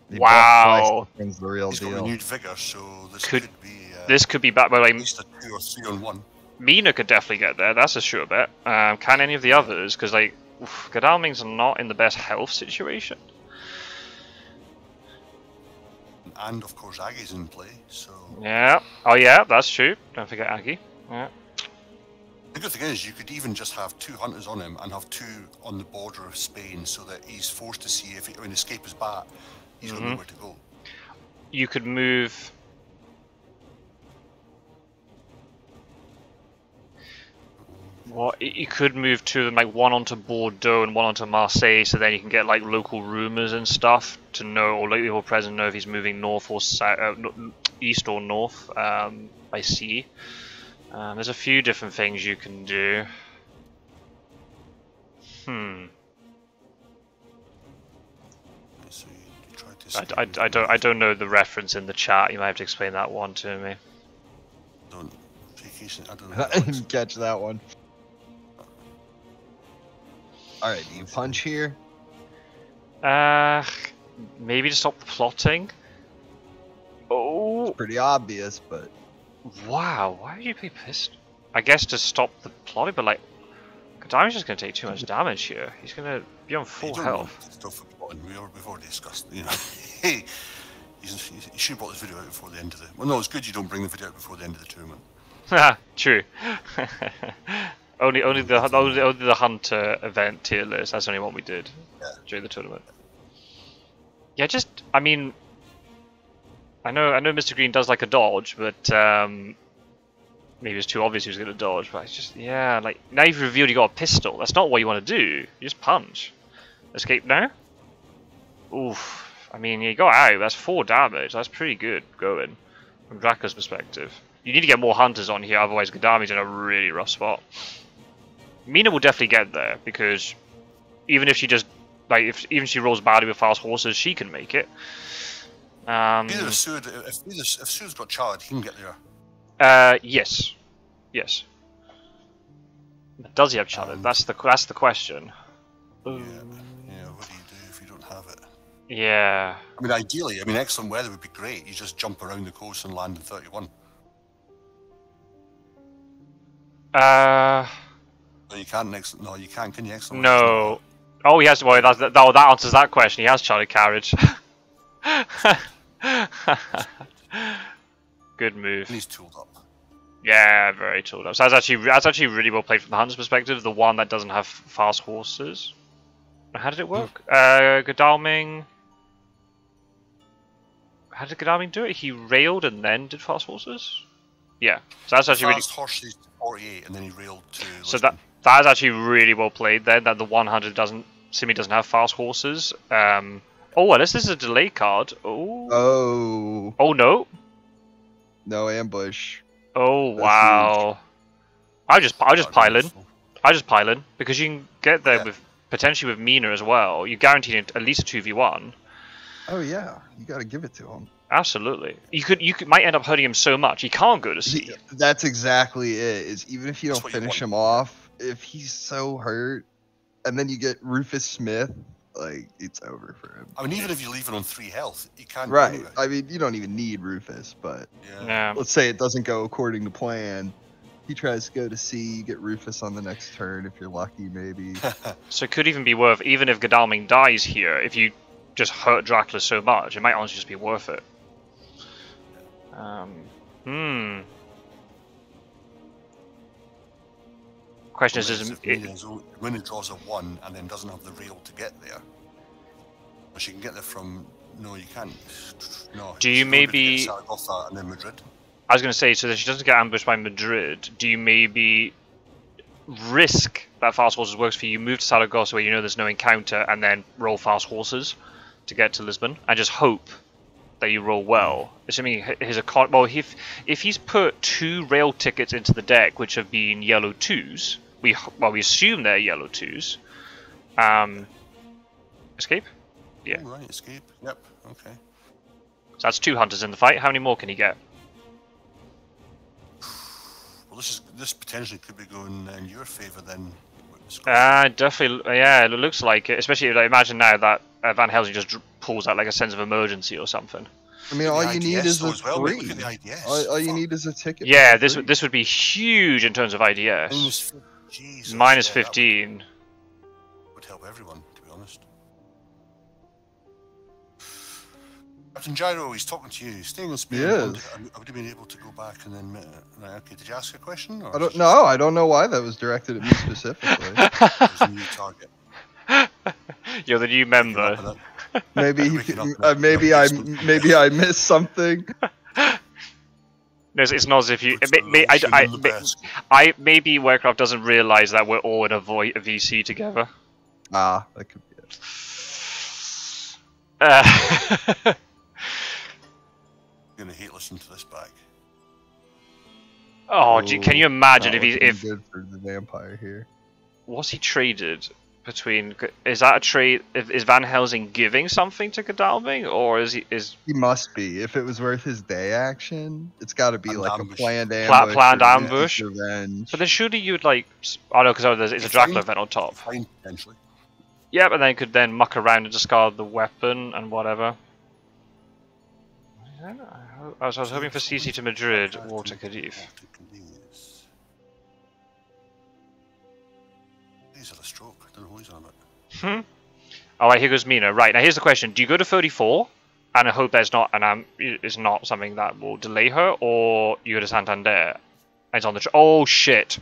The Wow. Thing's the real He's got deal. renewed vigor, so this could be This could be back by at like least a 2 or 3 on 1. Mina could definitely get there. That's a sure bet. Can any of the others? Because like Godalming's not in the best health situation. And of course Aggie's in play, so... Yeah. Oh yeah, that's true. Don't forget Aggie. Yeah. The good thing is you could even just have 2 hunters on him and have 2 on the border of Spain so that he's forced to see if when escape is back, he's got nowhere to go. You could move... What? You could move 2 of them, like one onto Bordeaux and one onto Marseille, so then you can get like local rumors and stuff to know, or like the whole president know if he's moving north or south, east or north by sea. There's a few different things you can do. So you try to I don't know the reference in the chat. You might have to explain that one to me. Don't vacation. I don't I know. didn't catch that one. Alright, do you punch here? Maybe to stop the plotting. Oh, Pretty obvious, but wow! Why would you be pissed? I guess to stop the plotting, but like, Godalming's just gonna take too much damage here. He's gonna be on full health. We've already discussed, you know. Hey, you should have brought this video out before the end of the... Well, no, it's good you don't bring the video out before the end of the tournament. True. only the Hunter event tier list. That's the only one we did during the tournament. Yeah, I mean, I know Mistergreen does like a dodge, but maybe it's too obvious he was going to dodge. But it's just, yeah, like now you've revealed you got a pistol. That's not what you want to do. You just punch. Escape now. Oof. I mean, you got out. That's 4 damage. That's pretty good going from Dracula's perspective. You need to get more hunters on here, otherwise Godalming's in a really rough spot. Mina will definitely get there because even if she just even if she rolls badly with fast horses, she can make it. If Sue's got charred, he can get there. Yes. Does he have challenge? That's the question. Yeah, what do you do if you don't have it? Yeah. I mean, ideally, excellent weather would be great. You just jump around the coast and land in 31. No, you can't. No, you can't. Can you? Excellent. No. Oh, he has. Well, that answers that question. He has charted carriage. Good move. And he's tooled up. Yeah, very tooled up. So that's actually really well played from the hunter's perspective. The one that doesn't have fast horses. How did it work? Godalming. How did Godalming do it? He railed and then did fast horses. Yeah. So that's actually fast horses to 48, and then he railed to. So that's actually really well played. Then that the 100 Simi doesn't have fast horses. Oh, unless this is a delay card. Oh. Oh no. No ambush. Oh wow. I'll just pile in. I'll just pile in because you can get there with potentially with Mina as well. You're guaranteed at least a 2v1. Oh yeah, you got to give it to him. Absolutely. You might end up hurting him so much he can't go to sea. That's exactly it. Is even if you don't finish him off, if he's so hurt, and then you get Rufus Smith, like it's over for him. I mean, even if you leave it on 3 health, you can't. Right. I mean, you don't even need Rufus, but let's say it doesn't go according to plan. He tries to go to sea, you get Rufus on the next turn if you're lucky, maybe. So it could even be worth, even if Godalming dies here, if you just hurt Dracula so much, it might honestly just be worth it. Question is, when it draws a 1 and then doesn't have the rail to get there, but she can get there from. No, you can't. No. Do you maybe? Zaragoza and then Madrid. I was going to say, so that she doesn't get ambushed by Madrid. Do you maybe risk that fast horses works for you? Move to Zaragoza where you know there's no encounter, and then roll fast horses to get to Lisbon, and just hope that you roll well. Assuming his econ. Well, if he's put 2 rail tickets into the deck, which have been yellow 2s, we assume they're yellow 2s. Escape. Yeah. Oh, right, escape. Yep. Okay. So that's 2 hunters in the fight. How many more can he get? Well, this potentially could be going in your favour then. Definitely. Yeah, it looks like it. Especially, like, imagine now that Van Helsing just pulls out like a sense of emergency or something. I mean, all you need is a 3. All you need is a ticket. Yeah, this would be huge in terms of IDS. Minus 15. Would help everyone, to be honest. Captain Gyro, he's talking to you. Staying on speed. I would have been able to go back and then. Right, okay, did you ask a question? Or I don't know why that was directed at me specifically. There's a new target. You're the new member. Maybe I missed something. No, it's not as if you. Maybe Werecraft doesn't realize that we're all in a VC together. Ah, that could be it. I'm gonna hate listening to this back. Oh, can you imagine if good for the vampire here? What's he traded between? Is that a trade? Is Van Helsing giving something to Godalming, or is he? He must be. If it was worth his day action, it's got to be like a planned ambush. Planned ambush. Revenge. But then surely you'd like. Oh no, because it's a Dracula event on top. Fine, potentially. Yep, and then you could then muck around and discard the weapon and whatever. I was hoping for CC to Madrid, Water Cadiz. He's had a stroke. I don't know who he's on about. Alright, here goes Mina. Right, now here's the question. Do you go to 34 and I hope there's not it's not something that will delay her, or you go to Santander and it's on the oh shit.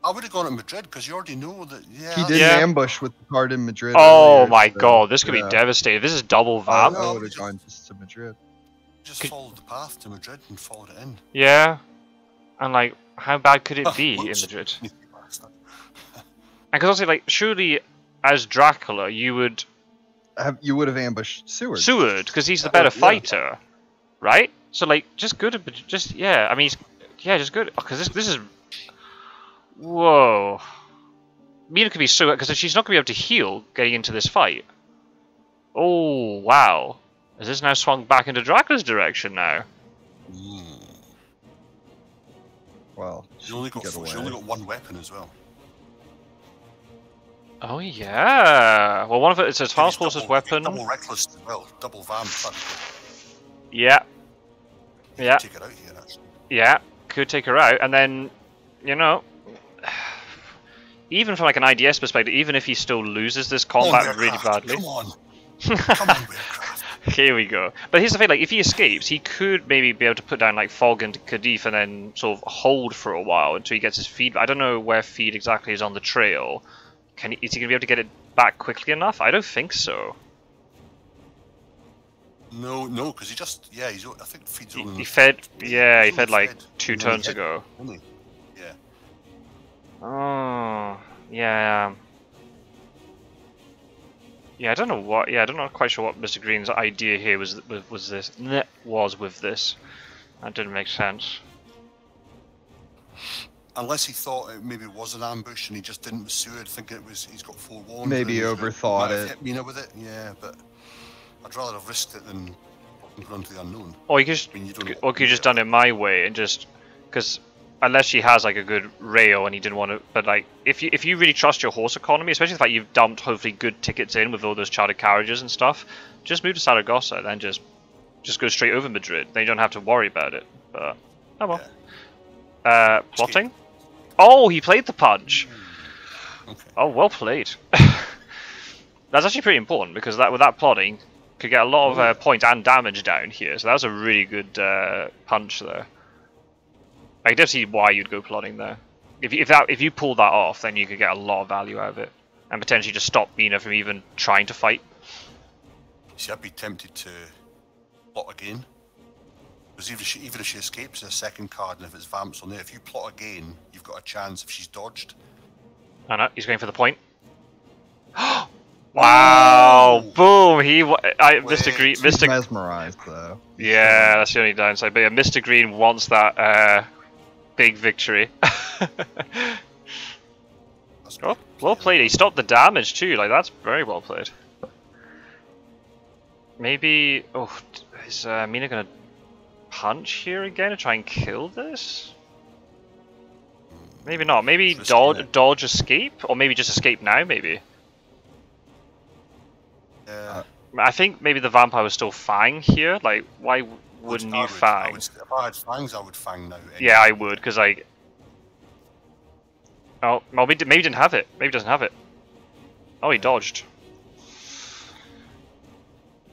I would have gone to Madrid because you already know that. Yeah, he did an ambush with the card in Madrid. Oh earlier, my god, this could be devastating. This is double VAP. I would have gone just to Madrid. Just followed the path to Madrid and followed it in. Yeah, and like, how bad could it be in Madrid? And because obviously, like, surely as Dracula, you would have ambushed Seward. Seward, because he's the better fighter, right? So like, just good, just yeah. I mean, just good because this is. Whoa. Mina could be so because she's not going to be able to heal getting into this fight. Oh wow. Is this now swung back into Dracula's direction now? Well, she only got one weapon as well. Oh yeah. Well, one of it's a task force's weapon. Double reckless as well. Double vamp. Yeah. Yeah. Take her out here, actually. Yeah. Could take her out, and then, you know, even from like an IDS perspective, even if he still loses this combat really badly. Come on. Come on, Werecraft. Here we go. But here's the thing, like, if he escapes, he could maybe be able to put down, like, Fog and Cadiz and then sort of hold for a while until he gets his feed. I don't know where feed exactly is on the trail. Is he going to be able to get it back quickly enough? I don't think so. No, because he just, I think feed's only... He fed like 2 turns ago. Only. Yeah. Oh, yeah. Yeah, I don't know what. Yeah, I'm not quite sure what Mr. Green's idea here was with this. That didn't make sense. Unless he thought it maybe was an ambush and he just didn't pursue it, thinking it was he's got forewarned. Maybe overthought it. Hit Mina with it, yeah, but I'd rather have risked it than run to the unknown. Or you could just done it my way and just because. Unless she has like a good rail and he didn't want to, but like if you really trust your horse economy, especially the fact you've dumped hopefully good tickets in with all those chartered carriages and stuff, just move to Saragossa and then just go straight over Madrid. Then you don't have to worry about it. But oh well. Yeah. Plotting. Oh, he played the punch. Okay. Oh, well played. That's actually pretty important because with that plotting could get a lot of points and damage down here. So that was a really good punch there. I can definitely see why you'd go plotting there. If you pull that off, then you could get a lot of value out of it, and potentially just stop Mina from even trying to fight. See, I'd be tempted to plot again, because even if she escapes a second card, and if it's vamps on there, if you plot again, you've got a chance if she's dodged. I know he's going for the point. Wow! Oh! Boom! Mr. Green, He's Mr. mesmerized though. Yeah, that's the only downside. But yeah, Mr. Green wants that big victory. Oh, well played. He stopped the damage too. Like that's very well played. Maybe. Oh, is Mina gonna punch here again to try and kill this? Maybe not. Maybe dodge, escape, or maybe just escape now. Maybe. I think maybe the vampire was still Fang here. Like, why wouldn't you Fang? If I had Fangs, I would Fang now. Anyway. Yeah, I would, because like. Oh, well, maybe he didn't have it. Maybe he doesn't have it. Oh, he dodged.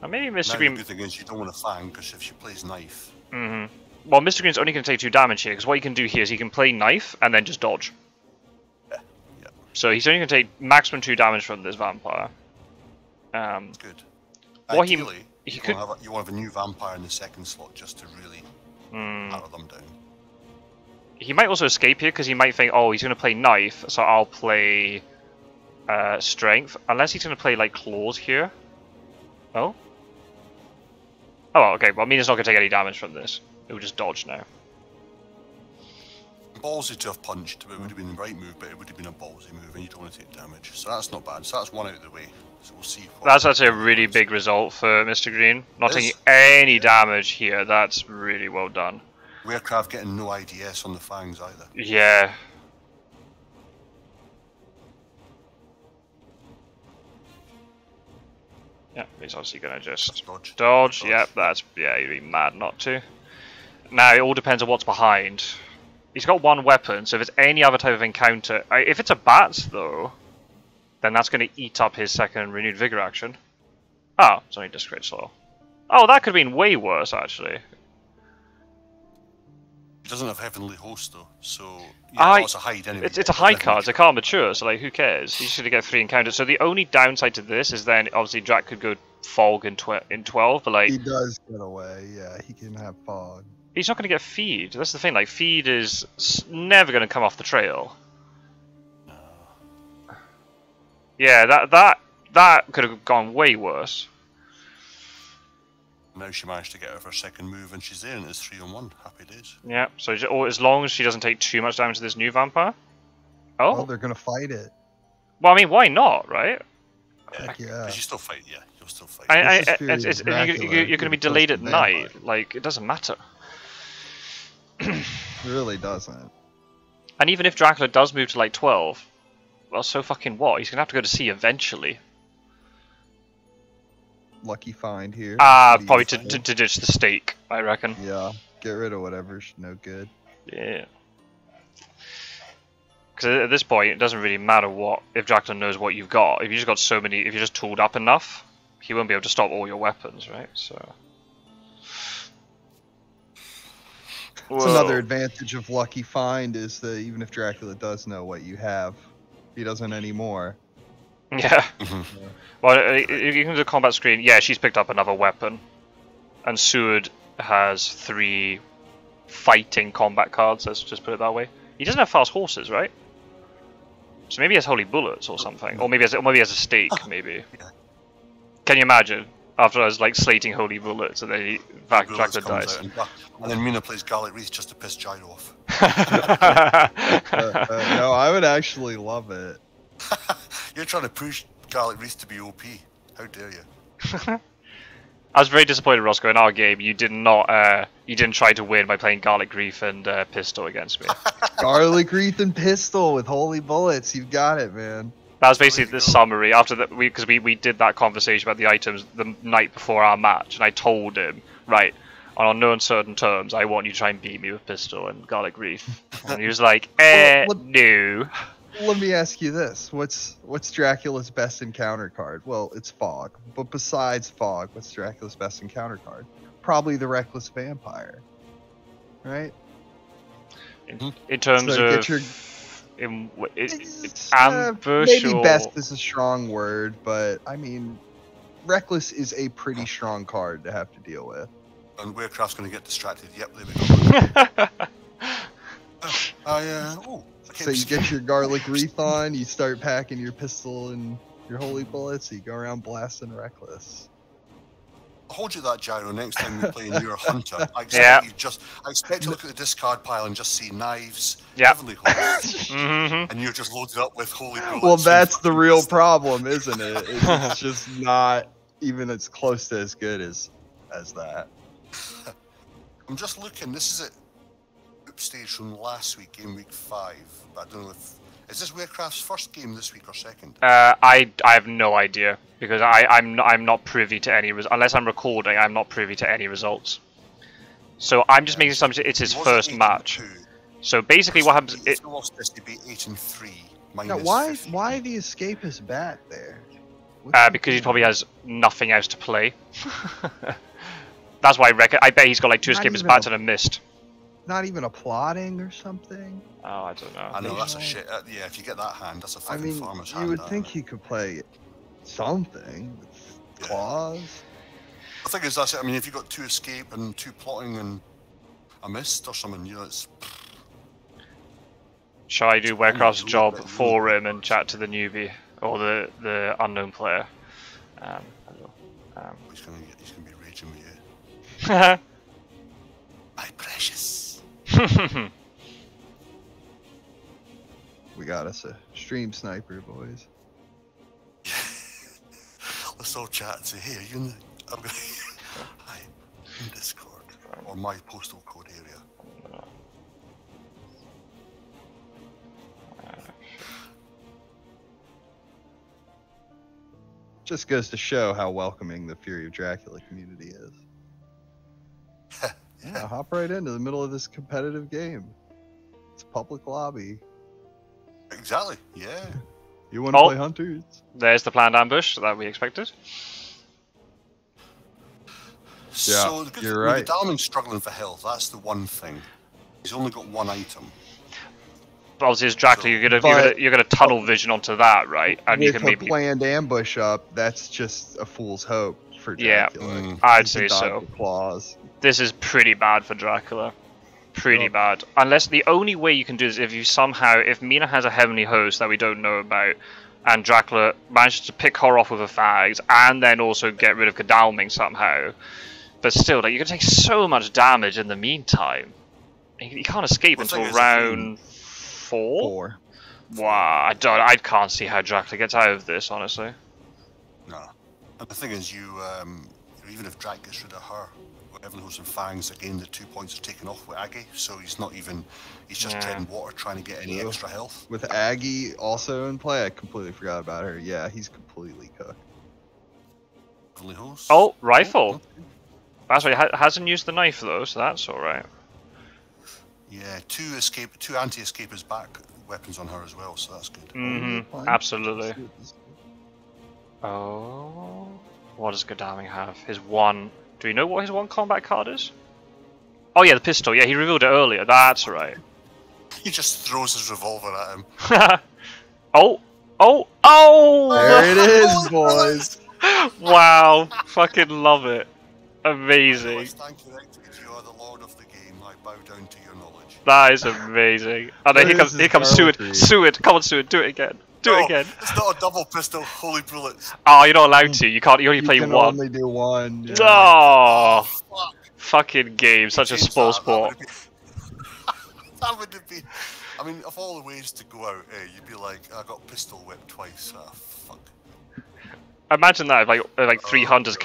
Maybe Mr. Green. The good thing is you don't want to Fang because if she plays knife. Well, Mr. Green's only going to take 2 damage here because what he can do here is he can play knife and then just dodge. Yeah. So he's only going to take maximum 2 damage from this vampire. That's good. What Ideally, he could. You want to have a new vampire in the second slot just to really narrow them down. He might also escape here because he might think, oh, he's going to play knife, so I'll play strength. Unless he's going to play like claws here. Oh. Oh, okay. Well, Mina's not going to take any damage from this. It will just dodge now. Ballsy to have punched, but it would have been the right move, but it would have been a ballsy move, and you don't want to take damage. So that's not bad. So that's one out of the way. So we'll see. That's actually a really big result for Mr. Green. Not taking any damage here. That's really well done. Werecraft getting no IDS on the Fangs either. Yeah. Yeah, he's obviously gonna just dodge. Yep, you'd be mad not to. Now it all depends on what's behind. He's got 1 weapon, so if it's any other type of encounter, if it's a bat though, then that's gonna eat up his second renewed vigor action. Oh, it's only discreet slow. Oh, that could have been way worse actually. He doesn't have Heavenly Host though, so yeah, it's a hide anyway. It's a high card, it's a card mature, so like who cares? He's just gonna get 3 encounters. So the only downside to this is then obviously Drac could go fog in 12, but like he does get away. Yeah, he can have fog. He's not gonna get feed. That's the thing. Like feed is never gonna come off the trail. No. Yeah, that could have gone way worse. Now she managed to get out her second move and she's there and it's 3-on-1. Happy days. Yeah, so as long as she doesn't take too much damage to this new vampire. Oh, well, they're gonna fight it. Well, I mean, why not, right? Heck yeah. Because you still fight, yeah. You'll still fight. You're gonna be delayed at night. Like, it doesn't matter. It really doesn't. And even if Dracula does move to like 12, well, so fucking what? He's gonna have to go to sea eventually. Lucky find here. Probably to ditch the stake, I reckon. Yeah, get rid of whatever's no good. Yeah. Because at this point, it doesn't really matter what if Dracula knows what you've got. If you just got so many, if you're just tooled up enough, he won't be able to stop all your weapons, right? So. It's another advantage of Lucky Find is that even if Dracula does know what you have, he doesn't anymore. Yeah. Well, you can do the combat screen. Yeah, she's picked up another weapon. And Seward has 3 fighting combat cards, let's just put it that way. He doesn't have fast horses, right? So maybe he has holy bullets or something. Or maybe he has a stake, maybe. Can you imagine? After I was like slating holy bullets and then Dracula dies. And then Mina plays Garlic Wreath just to piss Gyro off. No, I would actually love it. You're trying to push Garlic Wreath to be OP. How dare you? I was very disappointed, Rossco. In our game, you did not. You didn't try to win by playing Garlic Wreath and Pistol against me. Garlic Wreath and Pistol with holy bullets. You've got it, man. That was basically the summary after that. Because we did that conversation about the items the night before our match, and I told him, right, on no uncertain terms, I want you to try and beat me with Pistol and Garlic Wreath. And he was like, no. Let me ask you this: what's Dracula's best encounter card? Well, it's Fog. But besides Fog, what's Dracula's best encounter card? Probably the Reckless Vampire, right? In terms of ambush, maybe best is a strong word, but I mean, Reckless is a pretty strong card to have to deal with. And Werecraft's going to get distracted. Yep, there we go. So you get your Garlic Wreath on, you start packing your pistol and Your holy bullets, you go around blasting reckless. I'll hold you that, Gyro, next time we play in your hunter. I expect to look at the discard pile and just see knives, heavenly hosts, and you're just loaded up with holy bullets. Well, that's the real problem, isn't it? It's just not even as close to as good as that. I'm just looking. This is a group stage from last week, game week 5. But I don't know if is this Werecraft's first game this week or second? I have no idea because I'm not privy to any unless I'm recording. I'm not privy to any results. So I'm just making assumption it's his first match. So basically, what happens? If he lost this, he'd be 8-3. Now, why the escapist bat there? Because he probably has nothing else to play. That's why I bet he's got like 2 escapist bats and a mist. Not even a plotting or something? Oh, I don't know. I know, that's a shit. Yeah, if you get that hand, that's a fucking farmer's hand. You would think he could play something with claws. The thing is, that's it. I mean, if you got 2 escape and 2 plotting and a mist or something, you know, it's... Shall I do Werecraft's job for him and chat to the newbie or the unknown player? He's gonna be raging with you. My precious. We got us a stream sniper, boys. Let's all chat and say, hey, are you in the... Hi, in Discord. Or my postal code area. Just goes to show how welcoming the Fury of Dracula community is. Yeah, hop right into the middle of this competitive game. It's public lobby. Exactly, yeah. You want to play hunters? There's the planned ambush that we expected. So yeah, you're right. The Dalman's struggling for health, that's the one thing. He's only got 1 item. But obviously, as Dracula, you're gonna tunnel vision onto that, right? And you can maybe planned ambush up. That's just a fool's hope for Dracula. Yeah, I'd say so. Claws. This is pretty bad for Dracula. Pretty bad. Unless the only way you can do this if you if Mina has a heavenly host that we don't know about, and Dracula manages to pick her off with a fags, and then also get rid of Godalming somehow. But still, like, you're gonna take so much damage in the meantime. You can't escape until round 4. Wow, I can't see how Dracula gets out of this, honestly. No. And the thing is, even if Drac gets rid of her, Heavenly Host and Fangs, again, the 2 points are taken off with Aggie, so he's just treading water trying to get any extra health. With Aggie also in play, I completely forgot about her. Yeah, he's completely cooked. Heavenly Host. Oh, rifle. That's right, hasn't used the knife though, so that's alright. Yeah, 2 anti-escapers back weapons on her as well, so that's good. Absolutely. Oh, what does Godalming have? His 1. Do we know what his 1 combat card is? Oh yeah, the pistol. Yeah, he revealed it earlier. That's right. He just throws his revolver at him. Oh! There it is, boys. Wow, fucking love it. Amazing. Thank you, you are the lord of the game. I bow down to your knowledge. That is amazing. And then here comes Seward. Seward, come on, Seward, do it again. Do it again. It's not a double pistol, holy bullets. Oh, you're not allowed to. You can't. You only play 1. Only do 1. Yeah. Oh, fucking game. Such a spoil sport. That would have been. I mean, of all the ways to go out, you'd be like, I got pistol whipped twice. Ah, fuck. Imagine that if like 3 hunters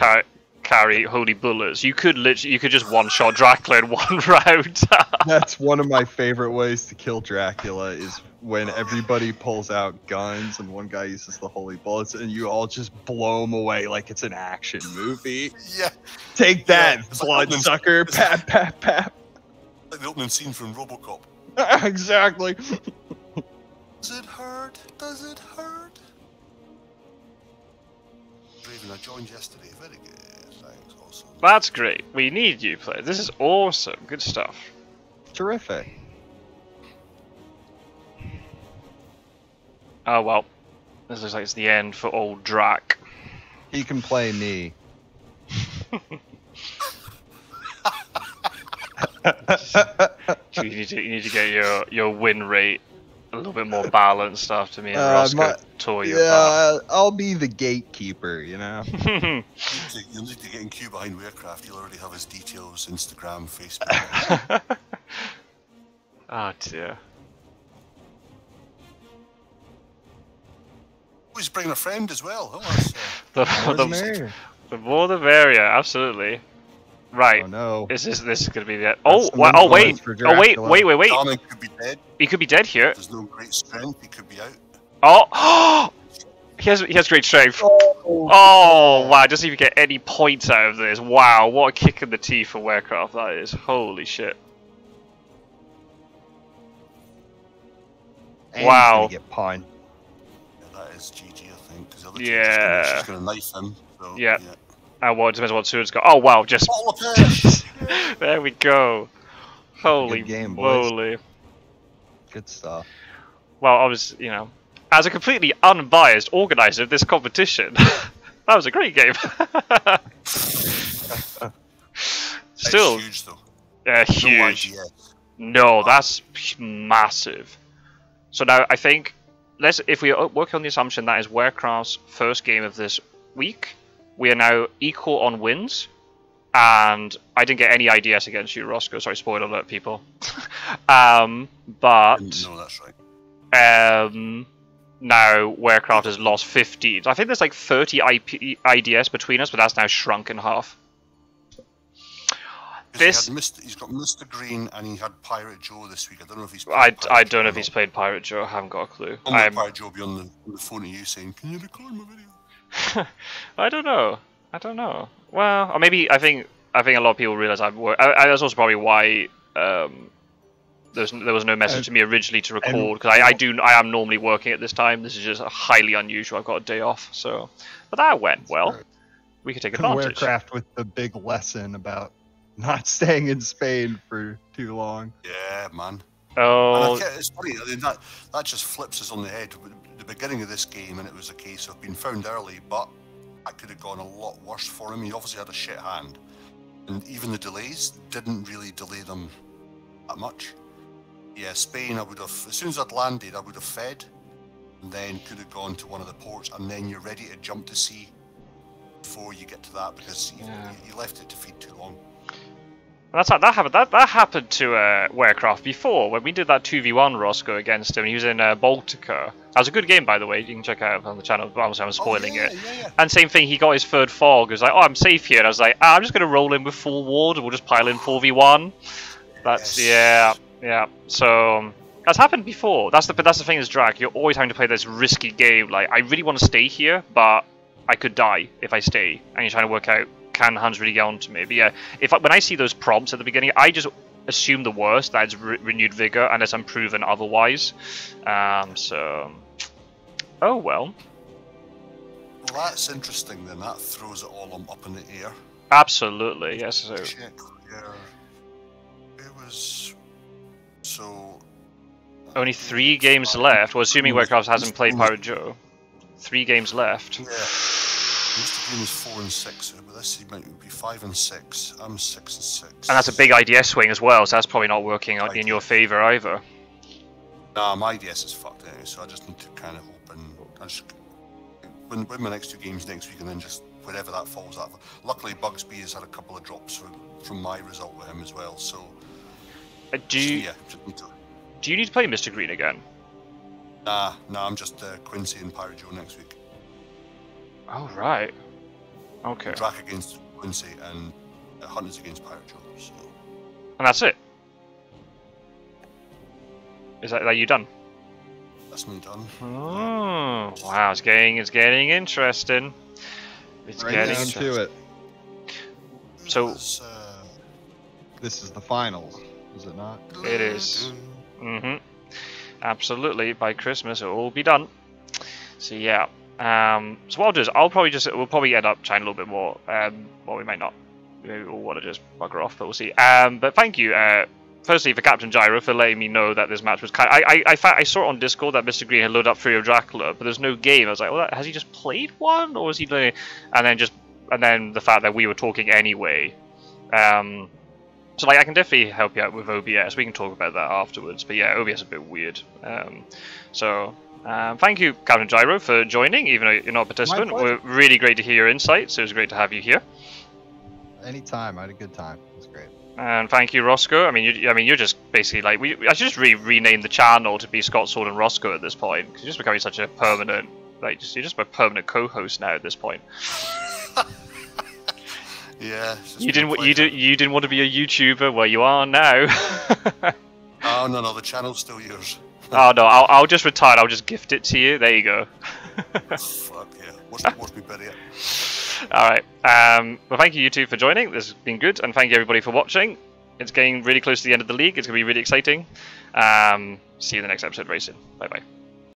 carry holy bullets. You could just one-shot Dracula in 1 round. That's one of my favorite ways to kill Dracula is when everybody pulls out guns and one guy uses the holy bullets and you all just blow him away like it's an action movie. Yeah. Take that, bloodsucker. Like pap, pap, pap. Like the opening scene from RoboCop. Exactly. Does it hurt? Does it hurt? Raven, I joined yesterday. Very good. Thanks, awesome. That's great. We need you, player. This is awesome. Good stuff. Terrific. Oh well. This looks like it's the end for old Drac. He can play me. You need to get your win rate a little bit more balanced after me and Rossco tore you apart. I'll be the gatekeeper, you know. You'll need to get in queue behind Werecraft. You'll already have his details, Instagram, Facebook. Oh dear. Oh, he's bringing a friend as well. Oh, the more the merrier, absolutely. Right. Oh no. This is going to be the. Oh wait. Wait. Darling could be dead. He could be dead here. There's no great strength. He could be out. Oh. He has great strength. Oh wow! Doesn't even get any points out of this. Wow! What a kick in the teeth for Werecraft that is. Holy shit. And wow. He's gonna get pawned. Yeah, that is GG, I think. Because yeah. She's gonna knife him. So, yeah. What depends on what Seward's got. Oh wow! Just. There we go. Holy moly! Good stuff. Well, I was, as a completely unbiased organizer of this competition, that was a great game. Still, huge though. Yeah, huge. No, that's massive. So now I think if we work on the assumption that is Werecraft's first game of this week, we are now equal on wins. And I didn't get any IDS against you, Rossco. Sorry, spoiler alert, people. But no, that's right. Now Werecraft has lost 15. I think there's like 30 IDS between us, but that's now shrunk in half. He's got Mistergreen and he had Pirate Joe this week. I don't know if he's. Played I don't know if he's played Pirate Joe. I haven't got a clue. Pirate Joe be on the phone to you saying, "Can you record my video?" I don't know. Well, or maybe I think a lot of people realize I've worked. That's also probably why there was no message to me originally to record, because I am normally working at this time. This is just highly unusual. I've got a day off, so but that went well. We could take advantage. Werecraft with the big lesson about not staying in Spain for too long. Yeah, man. Oh, it's funny. I mean, that just flips us on the head. The beginning of this game, and it was a case of being found early, but that could have gone a lot worse for him. He obviously had a shit hand, and even the delays didn't really delay them that much. Yeah, Spain, I would have, as soon as I'd landed, I would have fed, and then could have gone to one of the ports, and then you're ready to jump to sea before you get to that, because you left it to feed too long. That happened to Werecraft before, when we did that 2v1 Rossco against him. He was in Baltica. That was a good game, by the way. You can check out on the channel. Obviously, I'm spoiling it. Yeah. And same thing, he got his third fog. He was like, "Oh, I'm safe here." And I was like, "I'm just going to roll in with full ward. We'll just pile in 4v1." That's yeah. So that's happened before. That's the thing is Drac. You're always having to play this risky game. Like, I really want to stay here, but I could die if I stay. And you're trying to work out, can Hans really get on to me? But yeah, when I see those prompts at the beginning, I just assume the worst, that it's renewed vigor, unless I'm proven otherwise. So, oh well. Well, that's interesting then. That throws it all up in the air. Absolutely, yes. So. Check here. It was so. Only 3 games left. Well, assuming Werecraft hasn't played Pirate Joe. 3 games left. Yeah. Mistergreen is 4 and 6, but this might be 5 and 6. I'm 6 and 6. And that's a big IDS swing as well, so that's probably not working in your favour either. Nah, my IDS is fucked anyway, so I just need to kind of hope and I just win my next 2 games next week, and then just wherever that falls out. Luckily, Bugsby has had a couple of drops from my result with him as well, so. Do you need to play Mistergreen again? Nah, I'm just Quincy and Pirate Joe next week. Oh, right. Okay. Drac against Quincy and Hunters against Pirate Joe. So. And that's it? Is that you done? That's me done. Oh, wow, it's getting interesting. It's right getting down to it. So, this is the finals, is it not? It is. Absolutely. By Christmas, it will all be done. So yeah. So what I'll do is we'll probably end up trying a little bit more. Well, we might not. Maybe we'll want to just bugger off, but we'll see. But thank you, firstly, for Captain Gyro for letting me know that this match was kind of, I saw it on Discord that Mistergreen had loaded up 3 of Dracula, but there's no game. I was like, well, has he just played one, or was he playing? And then the fact that we were talking anyway. So like I can definitely help you out with OBS. We can talk about that afterwards. But yeah, OBS is a bit weird. Thank you, Captain Gyro, for joining, even though you're not a participant. We're really great to hear your insights. It was great to have you here. Anytime, I had a good time. It was great. And thank you, Rossco. I mean, you're just basically like I should just rename the channel to be Scot-sword and Rossco at this point, because you're just becoming such a permanent, like, you're just a permanent co-host now at this point. Yeah. You didn't want to be a YouTuber. Well, you are now. Oh no, the channel's still yours. Oh no, I'll just retire. I'll just gift it to you. There you go. Fuck yeah. Watch me bury it. Alright, well thank you, you two, for joining. This has been good, and thank you everybody for watching. It's getting really close to the end of the league. It's going to be really exciting. See you in the next episode very soon. Bye bye.